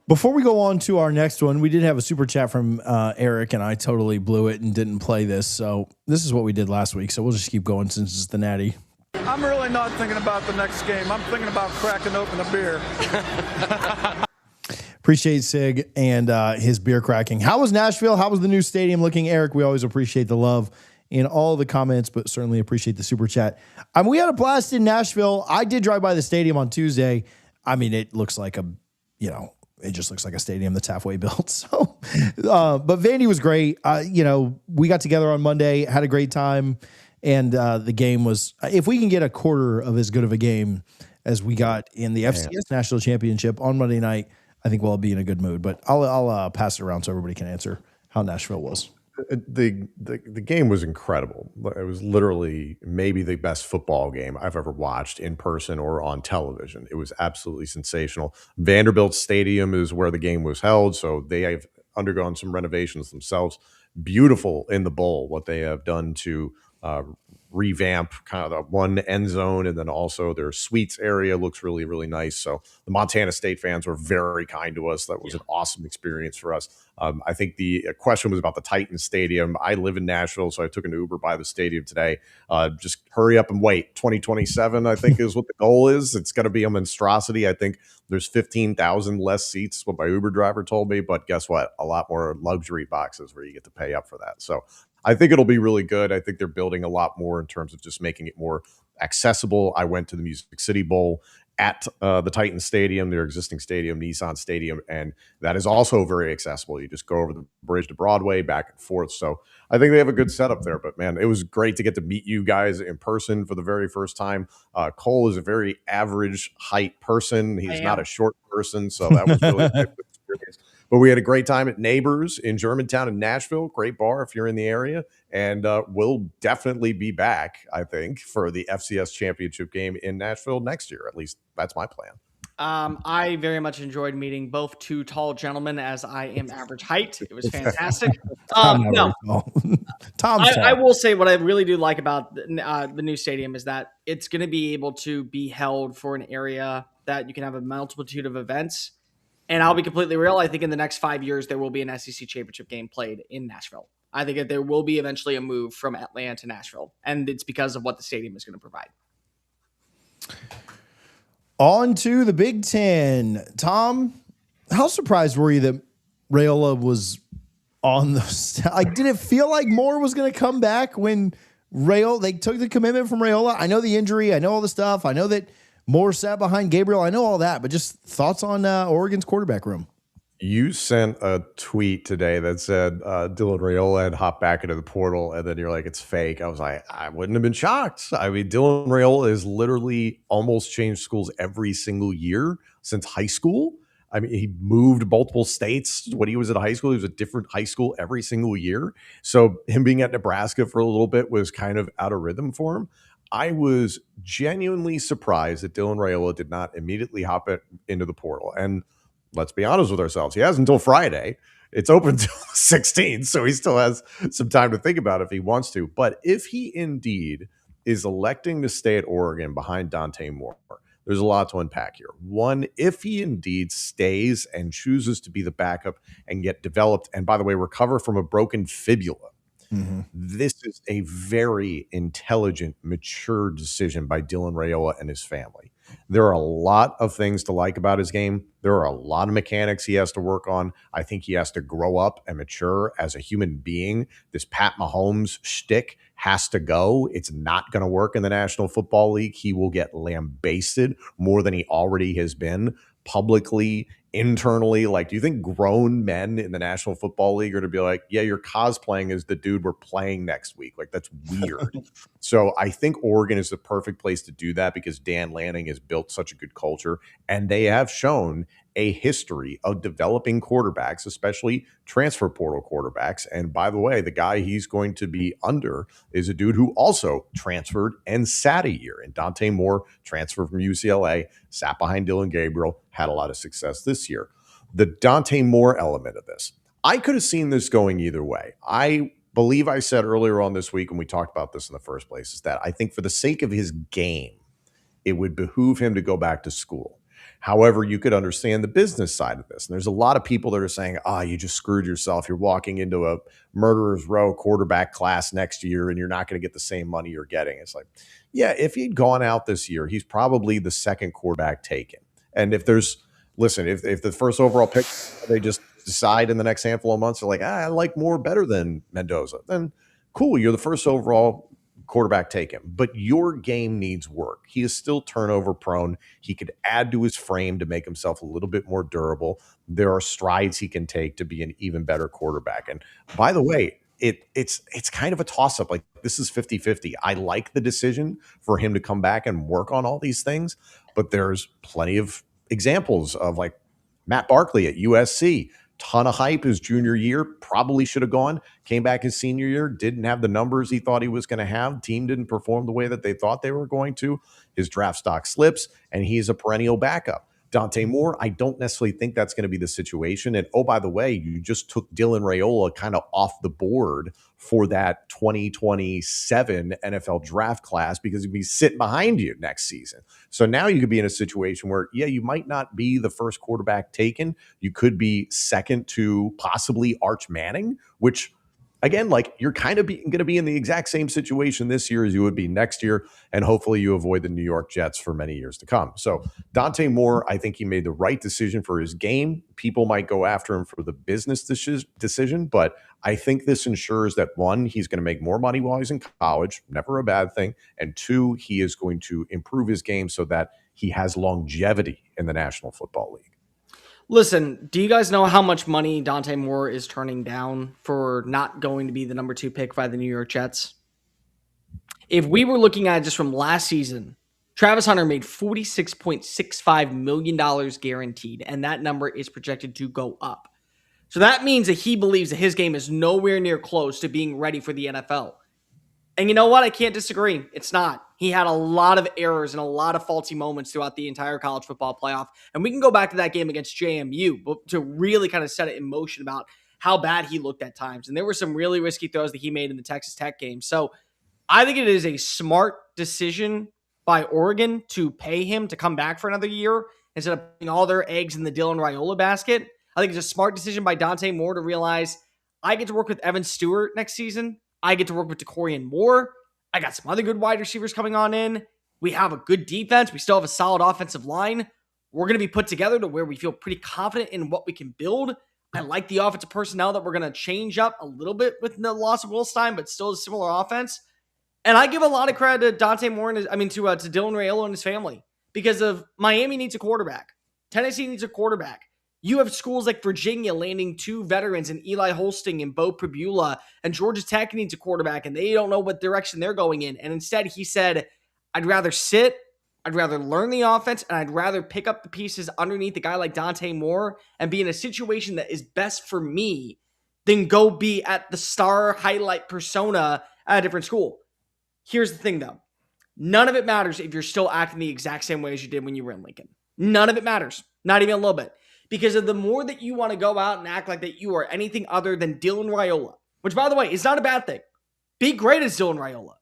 Before we go on to our next one, we did have a super chat from Eric, and I totally blew it and didn't play this. So this is what we did last week. So we'll just keep going since it's the Natty. I'm really not thinking about the next game. I'm thinking about cracking open a beer. Appreciate Sig and his beer cracking. How was Nashville? How was the new stadium looking? Eric, we always appreciate the love in all the comments, but certainly appreciate the super chat. We had a blast in Nashville. I did drive by the stadium on Tuesday. I mean, it looks like it just looks like a stadium that's halfway built. So, but Vandy was great. We got together on Monday, had a great time, and the game was, if we can get a quarter of as good of a game as we got in the FCS National Championship on Monday night, I think we'll be in a good mood. But I'll pass it around so everybody can answer how Nashville was. The game was incredible. It was literally maybe the best football game I've ever watched in person or on television. It was absolutely sensational. Vanderbilt Stadium is where the game was held, so they have undergone some renovations themselves. Beautiful in the bowl, what they have done to revamp kind of the one end zone, and then also their suites area looks really, really nice. So the Montana State fans were very kind to us. That was an awesome experience for us. I think the question was about the Titans Stadium. I live in Nashville, so I took an Uber by the stadium today. Just hurry up and wait. 2027, I think, is what the goal is. It's going to be a monstrosity. I think there's 15,000 less seats, what my Uber driver told me. But guess what? A lot more luxury boxes where you get to pay up for that. So I think it'll be really good. I think they're building a lot more in terms of just making it more accessible. I went to the Music City Bowl at the Titans Stadium, their existing stadium, Nissan Stadium, and that is also very accessible. You just go over the bridge to Broadway, back and forth. So I think they have a good setup there. But, man, it was great to get to meet you guys in person for the very first time. Cole is a very average height person. He's not a short person, so that was really a good experience. But we had a great time at Neighbors in Germantown and Nashville. Great bar if you're in the area. And we'll definitely be back, I think, for the FCS championship game in Nashville next year. At least that's my plan. I very much enjoyed meeting both two tall gentlemen, as I am average height. It was fantastic. I will say what I really do like about the new stadium is that it's going to be able to be held for an area that you can have a multitude of events. And I'll be completely real. I think in the next 5 years, there will be an SEC championship game played in Nashville. I think that there will be eventually a move from Atlanta to Nashville. And it's because of what the stadium is going to provide. On to the Big Ten. Tom, how surprised were you that Raiola was on the – like, did it feel like more was going to come back when they took the commitment from Raiola? I know the injury. I know all the stuff. I know that – Moore sat behind Gabriel. I know all that, but just thoughts on Oregon's quarterback room. You sent a tweet today that said Dylan Raiola had hopped back into the portal, and then you're like, it's fake. I was like, I wouldn't have been shocked. I mean, Dylan Raiola has literally almost changed schools every single year since high school. I mean, he moved multiple states. When he was at high school, he was a different high school every single year. So him being at Nebraska for a little bit was kind of out of rhythm for him. I was genuinely surprised that Dylan Raiola did not immediately hop into the portal. And let's be honest with ourselves. He has until Friday. It's open until the 16th, so he still has some time to think about it if he wants to. But if he indeed is electing to stay at Oregon behind Dante Moore, there's a lot to unpack here. One, if he indeed stays and chooses to be the backup and get developed, and by the way, recover from a broken fibula, this is a very intelligent, mature decision by Dylan Raiola and his family. There are a lot of things to like about his game. There are a lot of mechanics he has to work on. I think he has to grow up and mature as a human being. This Pat Mahomes shtick has to go. It's not going to work in the National Football League. He will get lambasted more than he already has been publicly internally? Like, do you think grown men in the National Football League are to be like, yeah, you're cosplaying as the dude we're playing next week? Like, that's weird. So I think Oregon is the perfect place to do that because Dan Lanning has built such a good culture, and they have shown a history of developing quarterbacks, especially transfer portal quarterbacks. And by the way, the guy he's going to be under is a dude who also transferred and sat a year. And Dante Moore transferred from UCLA, sat behind Dylan Gabriel, had a lot of success this year. The Dante Moore element of this, I could have seen this going either way. I believe I said earlier on this week when we talked about this in the first place is that I think for the sake of his game, it would behoove him to go back to school. However, you could understand the business side of this. And there's a lot of people that are saying, you just screwed yourself. You're walking into a murderer's row quarterback class next year and you're not going to get the same money you're getting. It's like, yeah, if he'd gone out this year, he's probably the second quarterback taken. And if the first overall pick, they just decide in the next handful of months, they're like, I like Moore better than Mendoza, then cool, you're the first overall quarterback taken, but your game needs work. He is still turnover prone. He could add to his frame to make himself a little bit more durable. There are strides he can take to be an even better quarterback. And by the way, it's kind of a toss-up. Like, this is 50-50. I like the decision for him to come back and work on all these things, but there's plenty of examples of, like, Matt Barkley at USC. Ton of hype his junior year, probably should have gone, came back his senior year, didn't have the numbers he thought he was going to have. Team didn't perform the way that they thought they were going to. His draft stock slips, and he's a perennial backup. Dante Moore, I don't necessarily think that's going to be the situation. And oh, by the way, you just took Dylan Raiola kind of off the board for that 2027 NFL draft class because he'd be sitting behind you next season. So now you could be in a situation where, yeah, you might not be the first quarterback taken. You could be second to possibly Arch Manning, which, again, like, you're kind of going to be in the exact same situation this year as you would be next year, and hopefully you avoid the New York Jets for many years to come. So Dante Moore, I think he made the right decision for his game. People might go after him for the business decision, but I think this ensures that, one, he's going to make more money while he's in college, never a bad thing, and two, he is going to improve his game so that he has longevity in the National Football League. Listen, do you guys know how much money Dante Moore is turning down for not going to be the number 2 pick by the New York Jets? If we were looking at it just from last season, Travis Hunter made $46.65 million guaranteed, and that number is projected to go up. So that means that he believes that his game is nowhere near close to being ready for the NFL. And you know what? I can't disagree. It's not. He had a lot of errors and a lot of faulty moments throughout the entire college football playoff. And we can go back to that game against JMU to really kind of set it in motion about how bad he looked at times. And there were some really risky throws that he made in the Texas Tech game. So I think it is a smart decision by Oregon to pay him to come back for another year instead of putting all their eggs in the Dylan Raiola basket. I think it's a smart decision by Dante Moore to realize, I get to work with Evan Stewart next season. I get to work with DeCorian Moore. I got some other good wide receivers coming on in. We have a good defense. We still have a solid offensive line. We're going to be put together to where we feel pretty confident in what we can build. I like the offensive personnel that we're going to change up a little bit with the loss of Wilstein, but still a similar offense. And I give a lot of credit to Dante Moore to Dylan Raiola and his family, because of Miami needs a quarterback. Tennessee needs a quarterback. You have schools like Virginia landing 2 veterans in Eli Holsting and Bo Pribula, and Georgia Tech needs a quarterback, and they don't know what direction they're going in. And instead, he said, I'd rather sit, I'd rather learn the offense, and I'd rather pick up the pieces underneath a guy like Dante Moore and be in a situation that is best for me than go be at the star highlight persona at a different school. Here's the thing, though. None of it matters if you're still acting the exact same way as you did when you were in Lincoln. None of it matters. Not even a little bit. Because of the more that you want to go out and act like that you are anything other than Dylan Raiola, which, by the way, is not a bad thing. Be great as Dylan Raiola.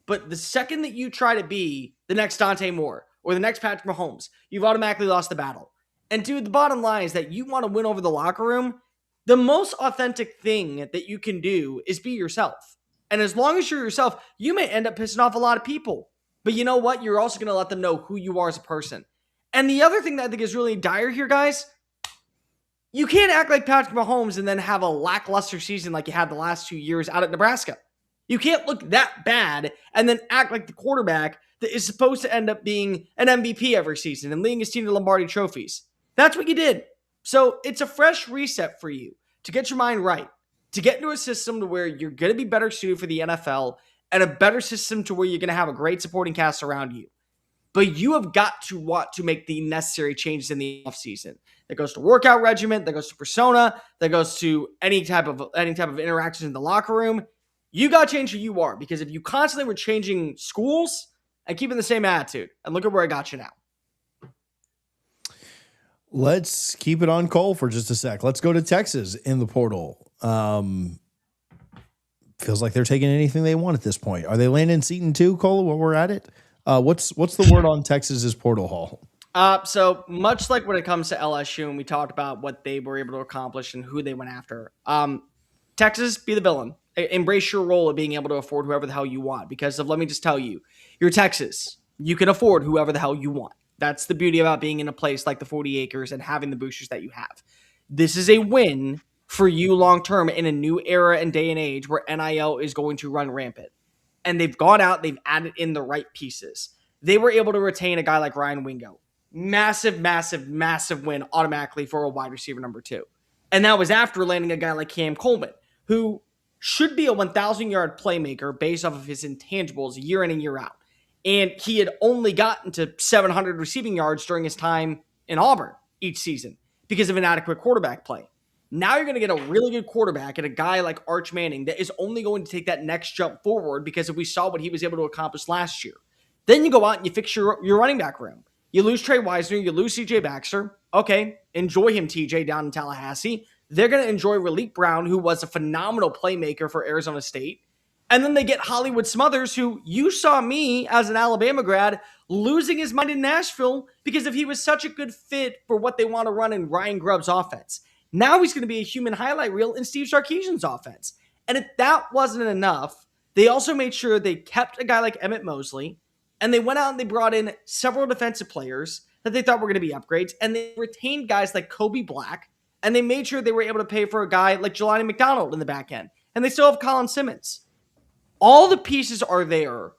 But the second that you try to be the next Dante Moore or the next Patrick Mahomes, you've automatically lost the battle. And dude, the bottom line is that you want to win over the locker room. The most authentic thing that you can do is be yourself. And as long as you're yourself, you may end up pissing off a lot of people. But you know what? You're also going to let them know who you are as a person. And the other thing that I think is really dire here, guys, you can't act like Patrick Mahomes and then have a lackluster season like you had the last 2 years out at Nebraska. You can't look that bad and then act like the quarterback that is supposed to end up being an MVP every season and leading his team to Lombardi trophies. That's what you did. So it's a fresh reset for you to get your mind right, to get into a system to where you're going to be better suited for the NFL and a better system to where you're going to have a great supporting cast around you. But you have got to want to make the necessary changes in the offseason. That goes to workout regimen, that goes to persona, that goes to any type of interactions in the locker room. You got to change who you are, because if you constantly were changing schools and keeping the same attitude, and look at where I got you now. Let's keep it on Cole for just a sec. Let's go to Texas in the portal. Feels like they're taking anything they want at this point. Are they landing Seton too, Cole, while we're at it? What's the word on Texas's portal haul? So much like when it comes to LSU, and we talked about what they were able to accomplish and who they went after. Texas, be the villain. Embrace your role of being able to afford whoever the hell you want. Because let me just tell you, you're Texas. You can afford whoever the hell you want. That's the beauty about being in a place like the 40 acres and having the boosters that you have. This is a win for you long-term in a new era and day and age where NIL is going to run rampant. And they've gone out, they've added in the right pieces. They were able to retain a guy like Ryan Wingo. Massive, massive, massive win automatically for a wide receiver number 2. And that was after landing a guy like Cam Coleman, who should be a 1,000-yard playmaker based off of his intangibles year in and year out. And he had only gotten to 700 receiving yards during his time in Auburn each season because of inadequate quarterback play. Now you're going to get a really good quarterback and a guy like Arch Manning that is only going to take that next jump forward because if we saw what he was able to accomplish last year. Then you go out and you fix your running back room. You lose Trey Wisner, you lose CJ Baxter. Okay, enjoy him, TJ, down in Tallahassee. They're going to enjoy Raleek Brown, who was a phenomenal playmaker for Arizona State. And then they get Hollywood Smothers, who you saw me as an Alabama grad losing his mind in Nashville because if he was such a good fit for what they want to run in Ryan Grubb's offense. Now he's going to be a human highlight reel in Steve Sarkisian's offense. And if that wasn't enough, they also made sure they kept a guy like Emmett Mosley, and they went out and they brought in several defensive players that they thought were going to be upgrades, and they retained guys like Kobe Black, and they made sure they were able to pay for a guy like Jelani McDonald in the back end. And they still have Colin Simmons. All the pieces are there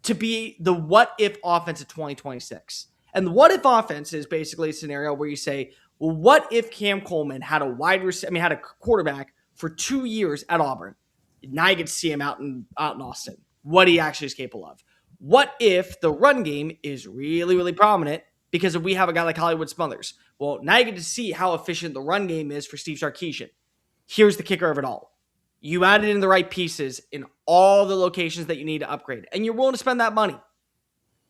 to be the what-if offense of 2026. And the what-if offense is basically a scenario where you say, well, what if Cam Coleman had had a quarterback for 2 years at Auburn? Now you get to see him out in Austin, what he actually is capable of. What if the run game is really, really prominent because if we have a guy like Hollywood Smothers? Well, now you get to see how efficient the run game is for Steve Sarkisian. Here's the kicker of it all. You added in the right pieces in all the locations that you need to upgrade, and you're willing to spend that money.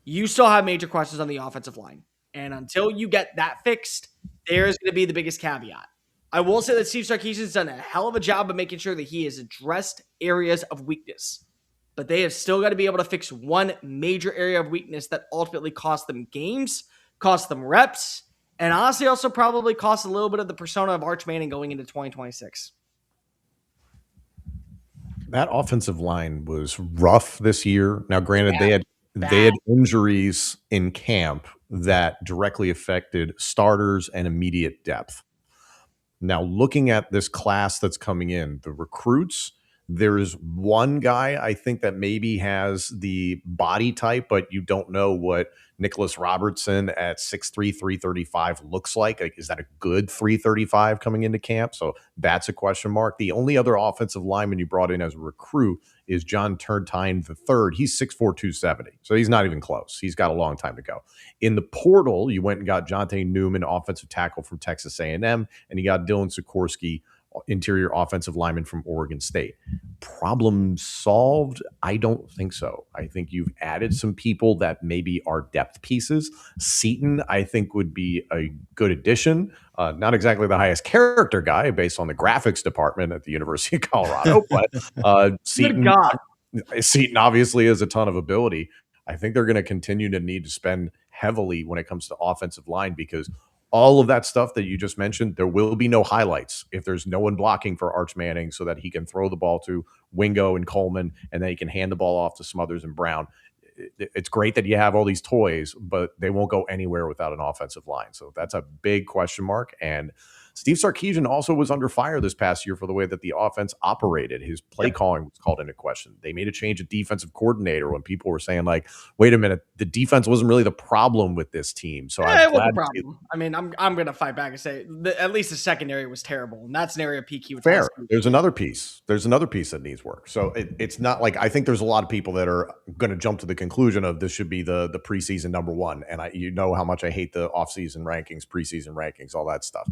You still have major questions on the offensive line. And until you get that fixed, there's going to be the biggest caveat. I will say that Steve Sarkisian's done a hell of a job of making sure that he has addressed areas of weakness. But they have still got to be able to fix one major area of weakness that ultimately cost them games, cost them reps, and honestly also probably cost a little bit of the persona of Arch Manning going into 2026. That offensive line was rough this year. Now, granted, they had injuries in camp that directly affected starters and immediate depth. Now, looking at this class that's coming in, the recruits, there is one guy I think that maybe has the body type, but you don't know what Nicholas Robertson at 6'3", 335 looks like. Is that a good 335 coming into camp? So that's a question mark. The only other offensive lineman you brought in as a recruit is John Turntine III. He's 6'4", 270. So he's not even close. He's got a long time to go. In the portal, you went and got Jonte Newman, offensive tackle from Texas A&M, and you got Dylan Sikorsky, interior offensive lineman from Oregon State. Problem solved? I don't think so. I think you've added some people that maybe are depth pieces. Seton, I think, would be a good addition. Not exactly the highest character guy based on the graphics department at the University of Colorado, but Seton obviously has a ton of ability. I think they're going to continue to need to spend heavily when it comes to offensive line because all of that stuff that you just mentioned, there will be no highlights if there's no one blocking for Arch Manning so that he can throw the ball to Wingo and Coleman and then he can hand the ball off to Smothers and Brown. It's great that you have all these toys, but they won't go anywhere without an offensive line. So that's a big question mark. And Steve Sarkisian also was under fire this past year for the way that the offense operated. His play calling was called into question. They made a change of defensive coordinator when people were saying, like, wait a minute, the defense wasn't really the problem with this team. So it was a problem. I mean, I'm going to fight back and say at least the secondary was terrible, and that's an area of PQ. Fair. There's another piece. That needs work. So it's not like, I think there's a lot of people that are going to jump to the conclusion of this should be the preseason number one. And you know how much I hate the offseason rankings, preseason rankings, all that stuff.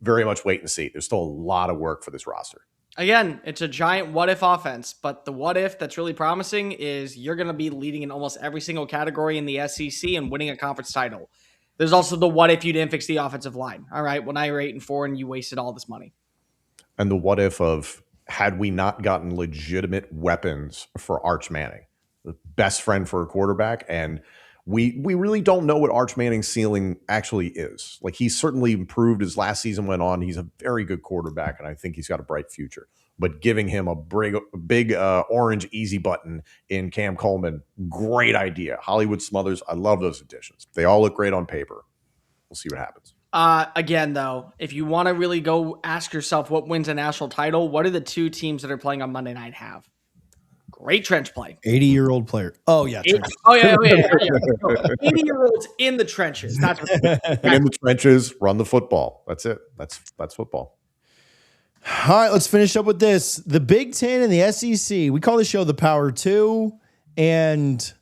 Very much wait and see. There's still a lot of work for this roster. Again, it's a giant what-if offense, but the what-if that's really promising is you're going to be leading in almost every single category in the SEC and winning a conference title. There's also the what-if you didn't fix the offensive line. All right, well, now you're 8-4 and you wasted all this money. And the what-if of, had we not gotten legitimate weapons for Arch Manning, the best friend for a quarterback, and we really don't know what Arch Manning's ceiling actually is. Like, he's certainly improved as last season went on. He's a very good quarterback, and I think he's got a bright future. But giving him a big orange easy button in Cam Coleman, great idea. Hollywood Smothers, I love those additions. They all look great on paper. We'll see what happens. Again, though, if you want to really go ask yourself what wins a national title, what do the two teams that are playing on Monday night have? Great trench play. 80-year-old player. Oh, yeah. 80-year-olds in the trenches. That's what in the trenches, run the football. That's it. That's football. All right, let's finish up with this. The Big Ten and the SEC. We call this show the Power 2. And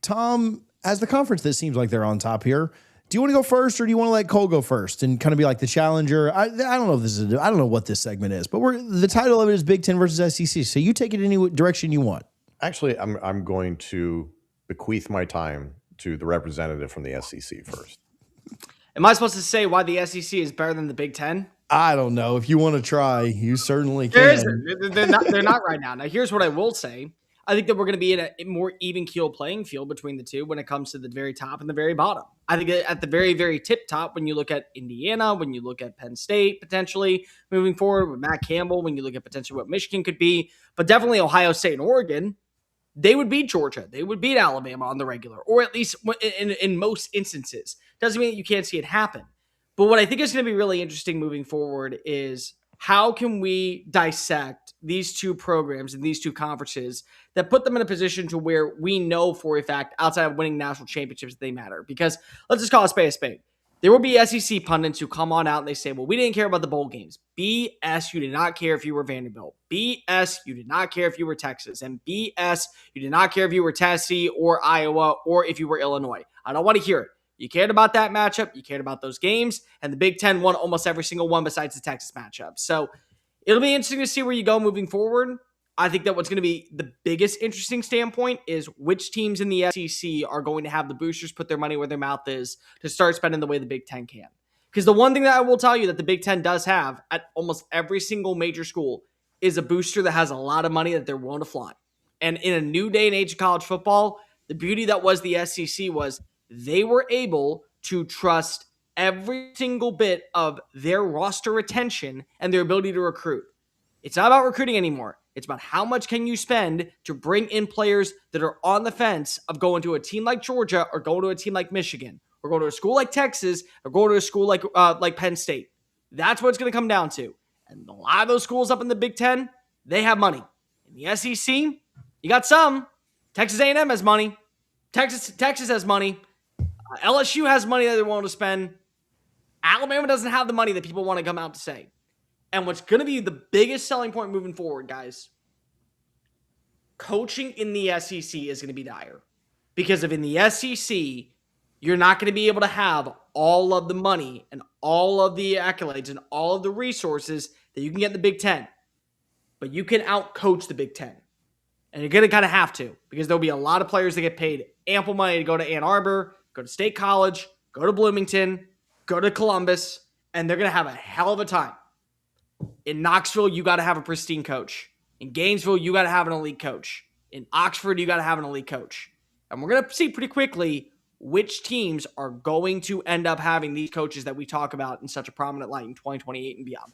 Tom, as the conference that seems like they're on top here, do you want to go first, or do you want to let Cole go first and kind of be like the challenger? I don't know if this is. I don't know what this segment is, but the title of it is Big Ten versus SEC. So you take it any direction you want. Actually, I'm going to bequeath my time to the representative from the SEC first. Am I supposed to say why the SEC is better than the Big Ten? I don't know. If you want to try, you certainly can. They're not right now. Now, here's what I will say. I think that we're going to be in a more even keel playing field between the two when it comes to the very top and the very bottom. I think at the very, very tip top, when you look at Indiana, when you look at Penn State potentially moving forward with Matt Campbell, when you look at potentially what Michigan could be, but definitely Ohio State and Oregon, they would beat Georgia. They would beat Alabama on the regular, or at least in most instances. Doesn't mean that you can't see it happen. But what I think is going to be really interesting moving forward is how can we dissect these two programs and these two conferences that put them in a position to where we know for a fact, outside of winning national championships, they matter? Because let's just call a spade a spade. There will be SEC pundits who come on out and they say, well, we didn't care about the bowl games. BS, you did not care if you were Vanderbilt. BS, you did not care if you were Texas. And BS, you did not care if you were Tennessee or Iowa or if you were Illinois. I don't want to hear it. You cared about that matchup. You cared about those games. And the Big Ten won almost every single one besides the Texas matchup. So it'll be interesting to see where you go moving forward. I think that what's going to be the biggest interesting standpoint is which teams in the SEC are going to have the boosters put their money where their mouth is to start spending the way the Big Ten can. Because the one thing that I will tell you that the Big Ten does have at almost every single major school is a booster that has a lot of money that they're willing to flaunt. And in a new day and age of college football, the beauty that was the SEC was they were able to trust every single bit of their roster retention and their ability to recruit. It's not about recruiting anymore. It's about how much can you spend to bring in players that are on the fence of going to a team like Georgia or going to a team like Michigan or going to a school like Texas or going to a school like Penn State. That's what it's going to come down to. And a lot of those schools up in the Big Ten, they have money. In the SEC, you got some. Texas A&M has money. Texas has money. LSU has money that they're willing to spend. Alabama doesn't have the money that people want to come out to say. And what's going to be the biggest selling point moving forward, guys, coaching in the SEC is going to be dire. Because if in the SEC, you're not going to be able to have all of the money and all of the accolades and all of the resources that you can get in the Big Ten. But you can out-coach the Big Ten. And you're going to kind of have to, because there'll be a lot of players that get paid ample money to go to Ann Arbor, go to State College, go to Bloomington, go to Columbus, and they're going to have a hell of a time. In Knoxville, you got to have a pristine coach. In Gainesville, you got to have an elite coach. In Oxford, you got to have an elite coach. And we're going to see pretty quickly which teams are going to end up having these coaches that we talk about in such a prominent light in 2028 and beyond.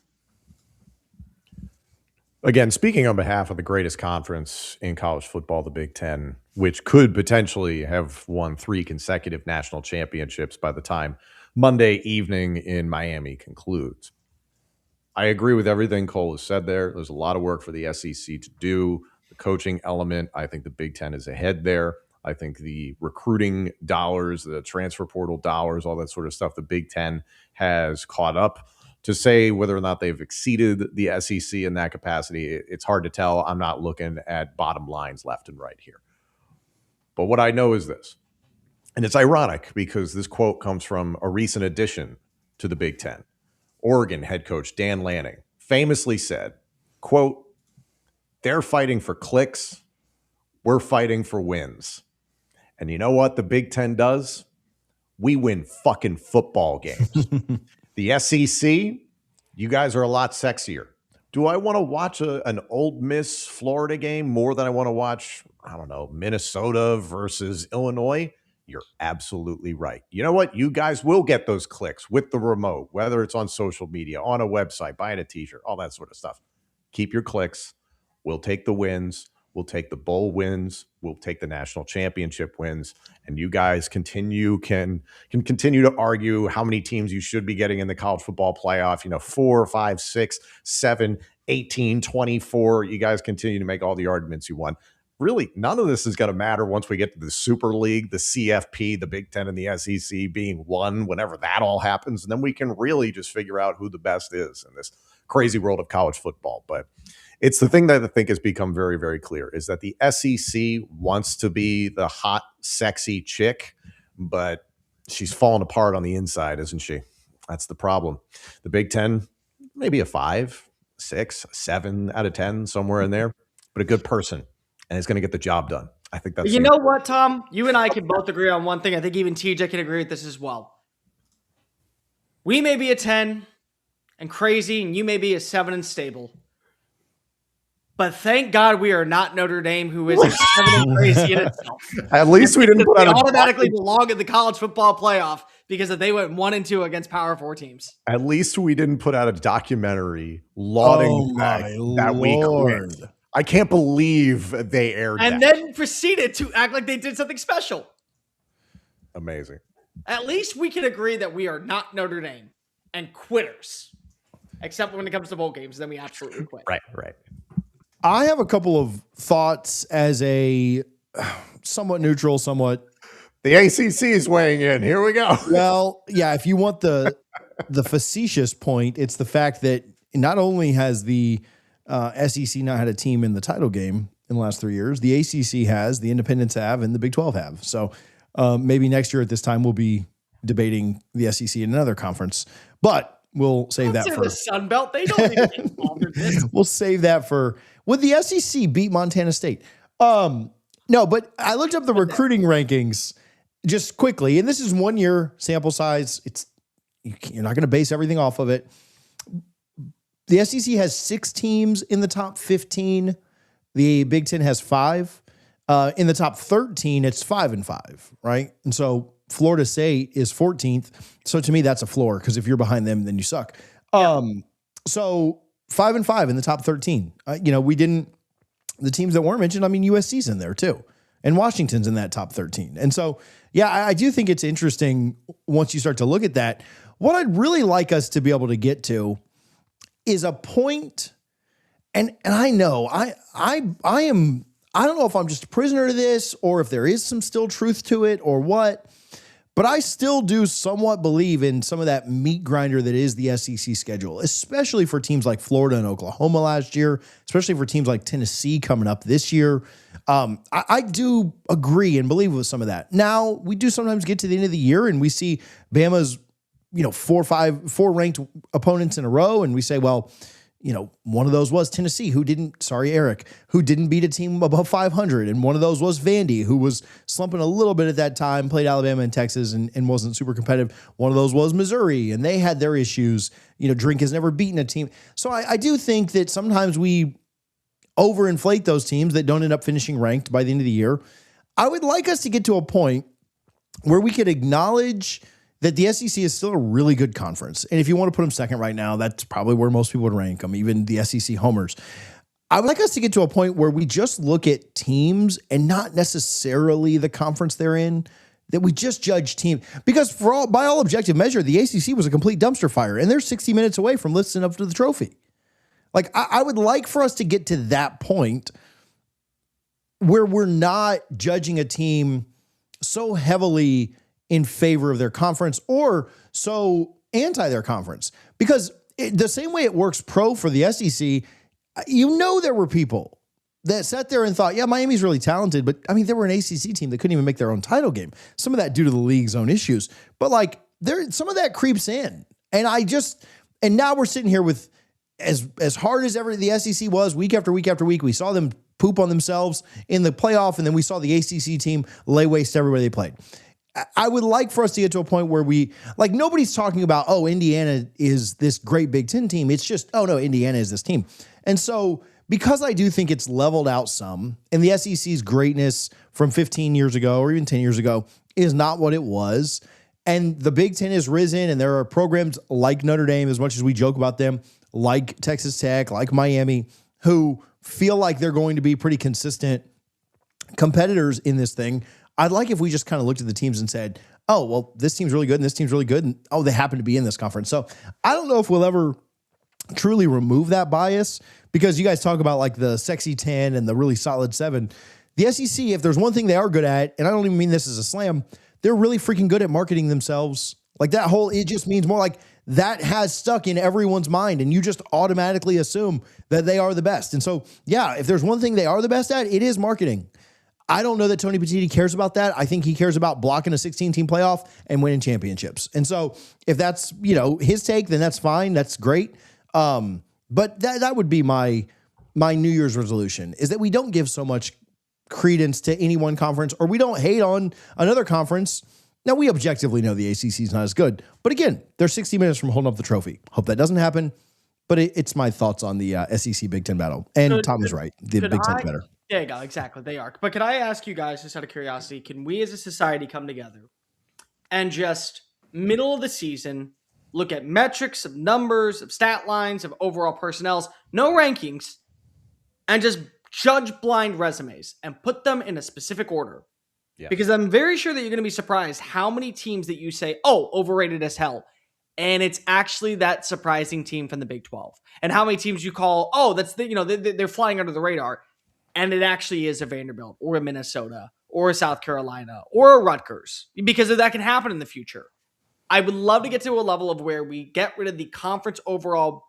Again, speaking on behalf of the greatest conference in college football, the Big Ten, which could potentially have won 3 consecutive national championships by the time Monday evening in Miami concludes. I agree with everything Cole has said there. There's a lot of work for the SEC to do. The coaching element, I think the Big Ten is ahead there. I think the recruiting dollars, the transfer portal dollars, all that sort of stuff, the Big Ten has caught up. To say whether or not they've exceeded the SEC in that capacity, it's hard to tell. I'm not looking at bottom lines left and right here. But what I know is this, and it's ironic because this quote comes from a recent addition to the Big Ten. Oregon head coach Dan Lanning famously said, quote, "They're fighting for clicks. We're fighting for wins." And you know what the Big Ten does? We win fucking football games. The SEC, you guys are a lot sexier. Do I want to watch an Ole Miss Florida game more than I want to watch, I don't know, Minnesota versus Illinois? You're absolutely right. You know what? You guys will get those clicks with the remote, whether it's on social media, on a website, buying a t-shirt, all that sort of stuff. Keep your clicks. We'll take the wins. We'll take the bowl wins. We'll take the national championship wins. And you guys can continue to argue how many teams you should be getting in the college football playoff, 4, 5, 6, 7, 18, 24. You guys continue to make all the arguments you want. Really, none of this is going to matter once we get to the Super League, the CFP, the Big Ten, and the SEC being one, whenever that all happens. And then we can really just figure out who the best is in this crazy world of college football. But it's the thing that I think has become very, very clear is that the SEC wants to be the hot, sexy chick, but she's falling apart on the inside, isn't she? That's the problem. The Big Ten, maybe a 5, 6, 7 out of 10, somewhere in there, but a good person, and it's going to get the job done. I think that's. You know what, Tom? You and I can both agree on one thing. I think even TJ can agree with this as well. We may be a 10 and crazy, and you may be a 7 and stable. But thank God we are not Notre Dame, who is 7 and crazy in itself. At least we didn't put out automatically belong in the college football playoff because they went 1 and 2 against Power 4 teams. At least we didn't put out a documentary lauding that week. I can't believe they aired and that. Then proceeded to act like they did something special. Amazing. At least we can agree that we are not Notre Dame and quitters, except when it comes to bowl games. Then we absolutely quit. Right. I have a couple of thoughts as a somewhat neutral, somewhat. The ACC is weighing in. Here we go. Well, yeah, if you want the facetious point, it's the fact that not only has the SEC not had a team in the title game in the last 3 years, the ACC has, the Independents have, and the Big 12 have. So maybe next year at this time we'll be debating the SEC in another conference. But we'll save that for the Sun Belt. They don't need to get involved in this. We'll save that for. Would the SEC beat Montana State? No, but I looked up the recruiting rankings just quickly, and this is 1 year sample size. You're not going to base everything off of it. The SEC has 6 teams in the top 15. The Big Ten has 5. In the top 13, it's 5 and 5, right? And so Florida State is 14th. So to me, that's a floor because if you're behind them, then you suck. Yeah. So 5 and 5 in the top 13. The teams that weren't mentioned, USC's in there too. And Washington's in that top 13. And so, yeah, I do think it's interesting once you start to look at that. What I'd really like us to be able to get to is a point, and I know I don't know if I'm just a prisoner to this or if there is some still truth to it or what, but I still do somewhat believe in some of that meat grinder that is the SEC schedule, especially for teams like Florida and Oklahoma last year, especially for teams like Tennessee coming up this year. I do agree and believe with some of that. Now, we do sometimes get to the end of the year and we see Bama's, 4 ranked opponents in a row, and we say, well, one of those was Tennessee, who didn't beat a team above 500. And one of those was Vandy, who was slumping a little bit at that time, played Alabama and Texas and wasn't super competitive. One of those was Missouri, and they had their issues. Drink has never beaten a team. So I do think that sometimes we overinflate those teams that don't end up finishing ranked by the end of the year. I would like us to get to a point where we could acknowledge that the SEC is still a really good conference. And if you want to put them second right now, that's probably where most people would rank them, even the SEC homers. I would like us to get to a point where we just look at teams and not necessarily the conference they're in, that we just judge team. Because by all objective measure, the ACC was a complete dumpster fire, and they're 60 minutes away from lifting up to the trophy. Like, I would like for us to get to that point where we're not judging a team so heavily in favor of their conference or so anti their conference. Because the same way it works pro for the SEC, there were people that sat there and thought, yeah, Miami's really talented, but I mean, they were an ACC team that couldn't even make their own title game. Some of that due to the league's own issues, but like some of that creeps in. And now we're sitting here with as hard as ever the SEC was week after week after week, we saw them poop on themselves in the playoff. And then we saw the ACC team lay waste everywhere they played. I would like for us to get to a point where nobody's talking about, oh, Indiana is this great Big Ten team. It's just, oh no, Indiana is this team. And so, because I do think it's leveled out some, and the SEC's greatness from 15 years ago or even 10 years ago is not what it was, and the Big Ten has risen, and there are programs like Notre Dame, as much as we joke about them, like Texas Tech, like Miami, who feel like they're going to be pretty consistent competitors in this thing. I'd like if we just kind of looked at the teams and said, oh, well, this team's really good, and this team's really good, and oh, they happen to be in this conference. So I don't know if we'll ever truly remove that bias, because you guys talk about like the sexy 10 and the really solid 7. The SEC, if there's one thing they are good at, and I don't even mean this as a slam, they're really freaking good at marketing themselves. Like it just means more like that has stuck in everyone's mind, and you just automatically assume that they are the best. And so, yeah, if there's one thing they are the best at, it is marketing. I don't know that Tony Petitti cares about that. I think he cares about blocking a 16-team playoff and winning championships. And so if that's, his take, then that's fine. That's great. But that would be my New Year's resolution, is that we don't give so much credence to any one conference, or we don't hate on another conference. Now, we objectively know the ACC is not as good, but again, they're 60 minutes from holding up the trophy. Hope that doesn't happen, but it's my thoughts on the SEC Big Ten battle. And Tom is right. The Big Ten's better. There you go. Exactly. They are. But could I ask you guys, just out of curiosity, can we as a society come together and just middle of the season look at metrics of numbers, of stat lines, of overall personnels, no rankings, and just judge blind resumes and put them in a specific order? Yeah. Because I'm very sure that you're going to be surprised how many teams that you say, oh, overrated as hell, and it's actually that surprising team from the Big 12. And how many teams you call, oh, they're flying under the radar, and it actually is a Vanderbilt or a Minnesota or a South Carolina or a Rutgers, because that can happen in the future. I would love to get to a level of where we get rid of the conference overall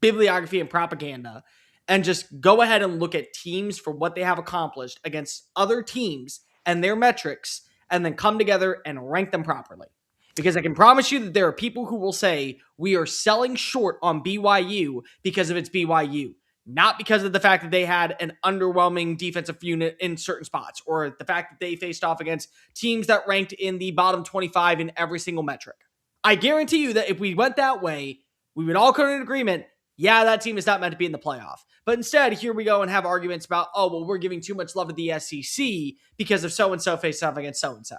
bibliography and propaganda and just go ahead and look at teams for what they have accomplished against other teams and their metrics, and then come together and rank them properly. Because I can promise you that there are people who will say we are selling short on BYU because of its BYU, not because of the fact that they had an underwhelming defensive unit in certain spots, or the fact that they faced off against teams that ranked in the bottom 25 in every single metric. I guarantee you that if we went that way, we would all come to an agreement, yeah, that team is not meant to be in the playoff. But instead, here we go and have arguments about, oh, well, we're giving too much love to the SEC because of so-and-so faced off against so-and-so.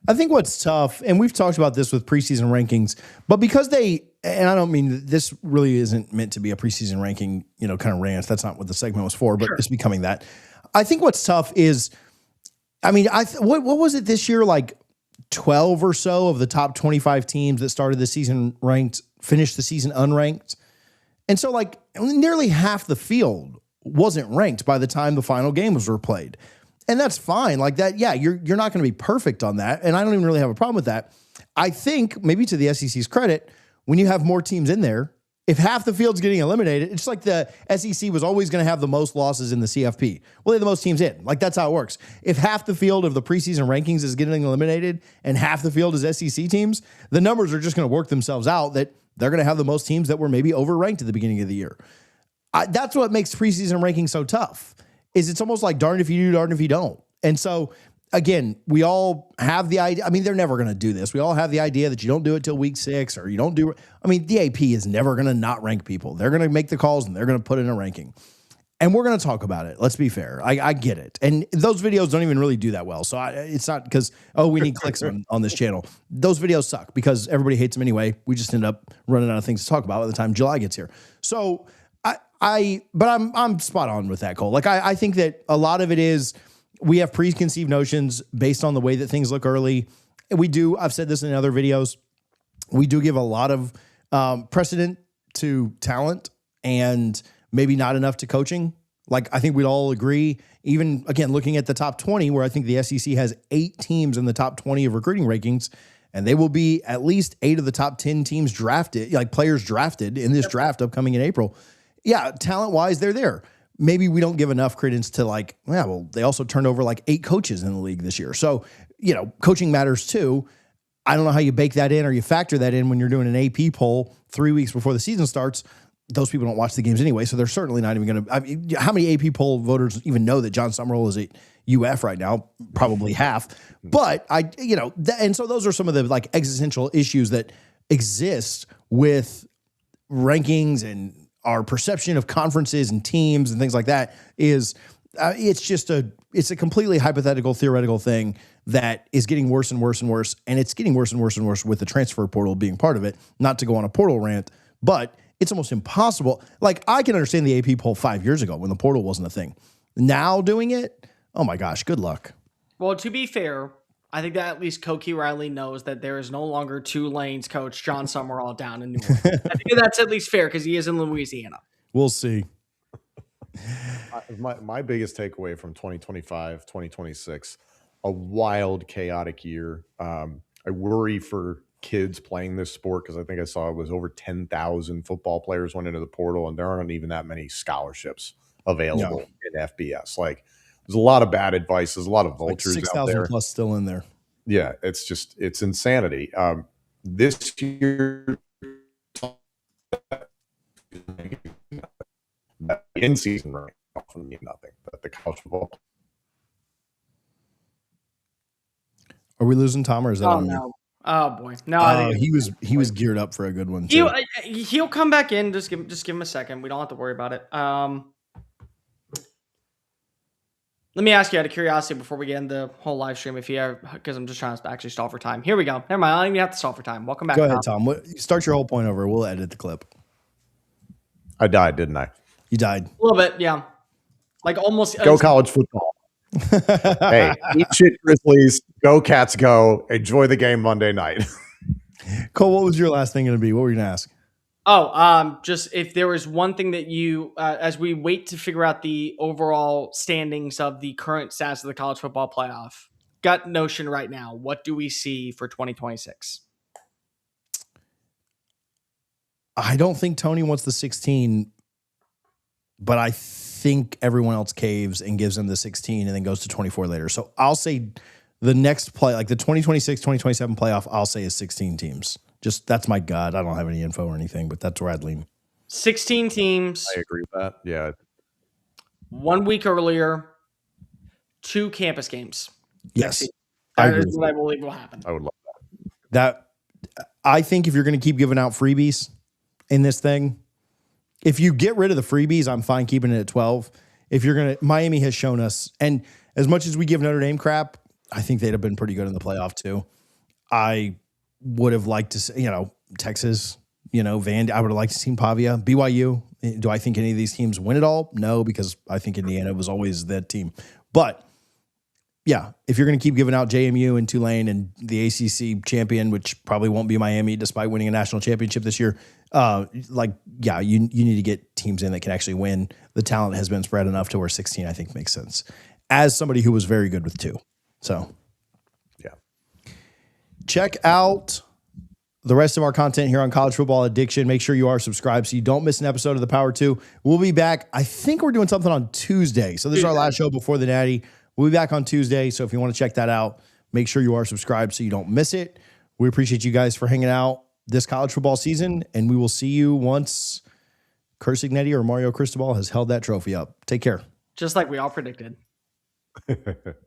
I think what's tough, and we've talked about this with preseason rankings, but because and I don't mean this really isn't meant to be a preseason ranking, kind of rant. That's not what the segment was for, but It's becoming that. I think what's tough is, what was it this year? Like 12 or so of the top 25 teams that started the season ranked, finished the season unranked. And so nearly half the field wasn't ranked by the time the final game was replayed. And that's fine. Like that, yeah, you're not going to be perfect on that. And I don't even really have a problem with that. I think, maybe to the SEC's credit, when you have more teams in there, if half the field's getting eliminated, it's like the SEC was always going to have the most losses in the CFP. Well, they have the most teams in. Like, that's how it works. If half the field of the preseason rankings is getting eliminated and half the field is SEC teams, the numbers are just going to work themselves out that they're going to have the most teams that were maybe overranked at the beginning of the year. That's what makes preseason ranking so tough. Is it's almost like darned if you do, darned if you don't. And so, again, we all have the idea. I mean, they're never going to do this. We all have the idea that you don't do it till week 6 or you don't do it. I mean, the AP is never going to not rank people. They're going to make the calls and they're going to put in a ranking. And we're going to talk about it. Let's be fair. I get it. And those videos don't even really do that well. So it's not because, we need clicks on this channel. Those videos suck because everybody hates them anyway. We just end up running out of things to talk about by the time July gets here. So I'm spot on with that, Cole. Like I think that a lot of it is we have preconceived notions based on the way that things look early. And I've said this in other videos, we do give a lot of precedent to talent and maybe not enough to coaching. Like I think we'd all agree, even again, looking at the top 20, where I think the SEC has 8 teams in the top 20 of recruiting rankings, and they will be at least 8 of the top 10 teams drafted, like players drafted in this draft upcoming in April. Yeah, talent-wise, they're there. Maybe we don't give enough credence to like, well, they also turned over like 8 coaches in the league this year. So, coaching matters too. I don't know how you bake that in or you factor that in when you're doing an AP poll 3 weeks before the season starts. Those people don't watch the games anyway, so they're certainly not even going to. I mean, how many AP poll voters even know that John Summerall is at UF right now? Probably half. But and so those are some of the like existential issues that exist with rankings and our perception of conferences and teams and things like that. Is it's a completely hypothetical, theoretical thing that is getting worse and worse and worse, and it's getting worse and worse and worse with the transfer portal being part of it. Not to go on a portal rant, but it's almost impossible. Like I can understand the AP poll 5 years ago when the portal wasn't a thing. Now doing it, oh my gosh, good luck. Well, to be fair, I think that at least Cokie Riley knows that there is no longer Tulane's coach John Summerall down in New Orleans. I think that's at least fair because he is in Louisiana. We'll see. My biggest takeaway from 2025, 2026, a wild, chaotic year. I worry for kids playing this sport because I think I saw it was over 10,000 football players went into the portal, and there aren't even that many scholarships available in FBS. Like, there's a lot of bad advice. There's a lot of vultures like 6, out there. 6,000 plus still in there. Yeah, it's insanity. This year, in season rank often mean nothing, but the college football. Are we losing Tom, or is that on no. Oh boy, no! I think he was geared up for a good one too. He'll come back in. Just give him a second. We don't have to worry about it. Let me ask you out of curiosity before we get into the whole live stream, because I'm just trying to actually stall for time. Here we go. Never mind. I don't even have to stall for time. Welcome back. Go ahead, Tom. Start your whole point over. We'll edit the clip. I died, didn't I? You died. A little bit, yeah. Like almost. Go college football. Hey, eat shit, Grizzlies. Go Cats, go. Enjoy the game Monday night. Cole, what was your last thing going to be? What were you going to ask? Just if there was one thing that you, as we wait to figure out the overall standings of the current status of the college football playoff, gut notion right now, what do we see for 2026? I don't think Tony wants the 16, but I think everyone else caves and gives him the 16 and then goes to 24 later. So I'll say the next play, like the 2026, 2027 playoff, I'll say is 16 teams. Just that's my gut. I don't have any info or anything, but that's where I'd lean. 16 teams. I agree with that. Yeah. 1 week earlier, 2 campus games. Yes. That is what I believe will happen. I would love that. I think if you're going to keep giving out freebies in this thing, if you get rid of the freebies, I'm fine keeping it at 12. If you're going to, Miami has shown us, and as much as we give Notre Dame crap, I think they'd have been pretty good in the playoff too. I would have liked to see, Texas, Vandy. I would have liked to see Pavia, BYU. Do I think any of these teams win it all? No, because I think Indiana was always that team. But yeah, if you're going to keep giving out JMU and Tulane and the ACC champion, which probably won't be Miami despite winning a national championship this year, you need to get teams in that can actually win. The talent has been spread enough to where 16, I think, makes sense. As somebody who was very good with 2. So, yeah. Check out the rest of our content here on College Football Addiction. Make sure you are subscribed so you don't miss an episode of The Power 2. We'll be back. I think we're doing something on Tuesday. So this is our last show before the Natty. We'll be back on Tuesday. So if you want to check that out, make sure you are subscribed so you don't miss it. We appreciate you guys for hanging out this college football season, and we will see you once Curt Cignetti or Mario Cristobal has held that trophy up. Take care. Just like we all predicted.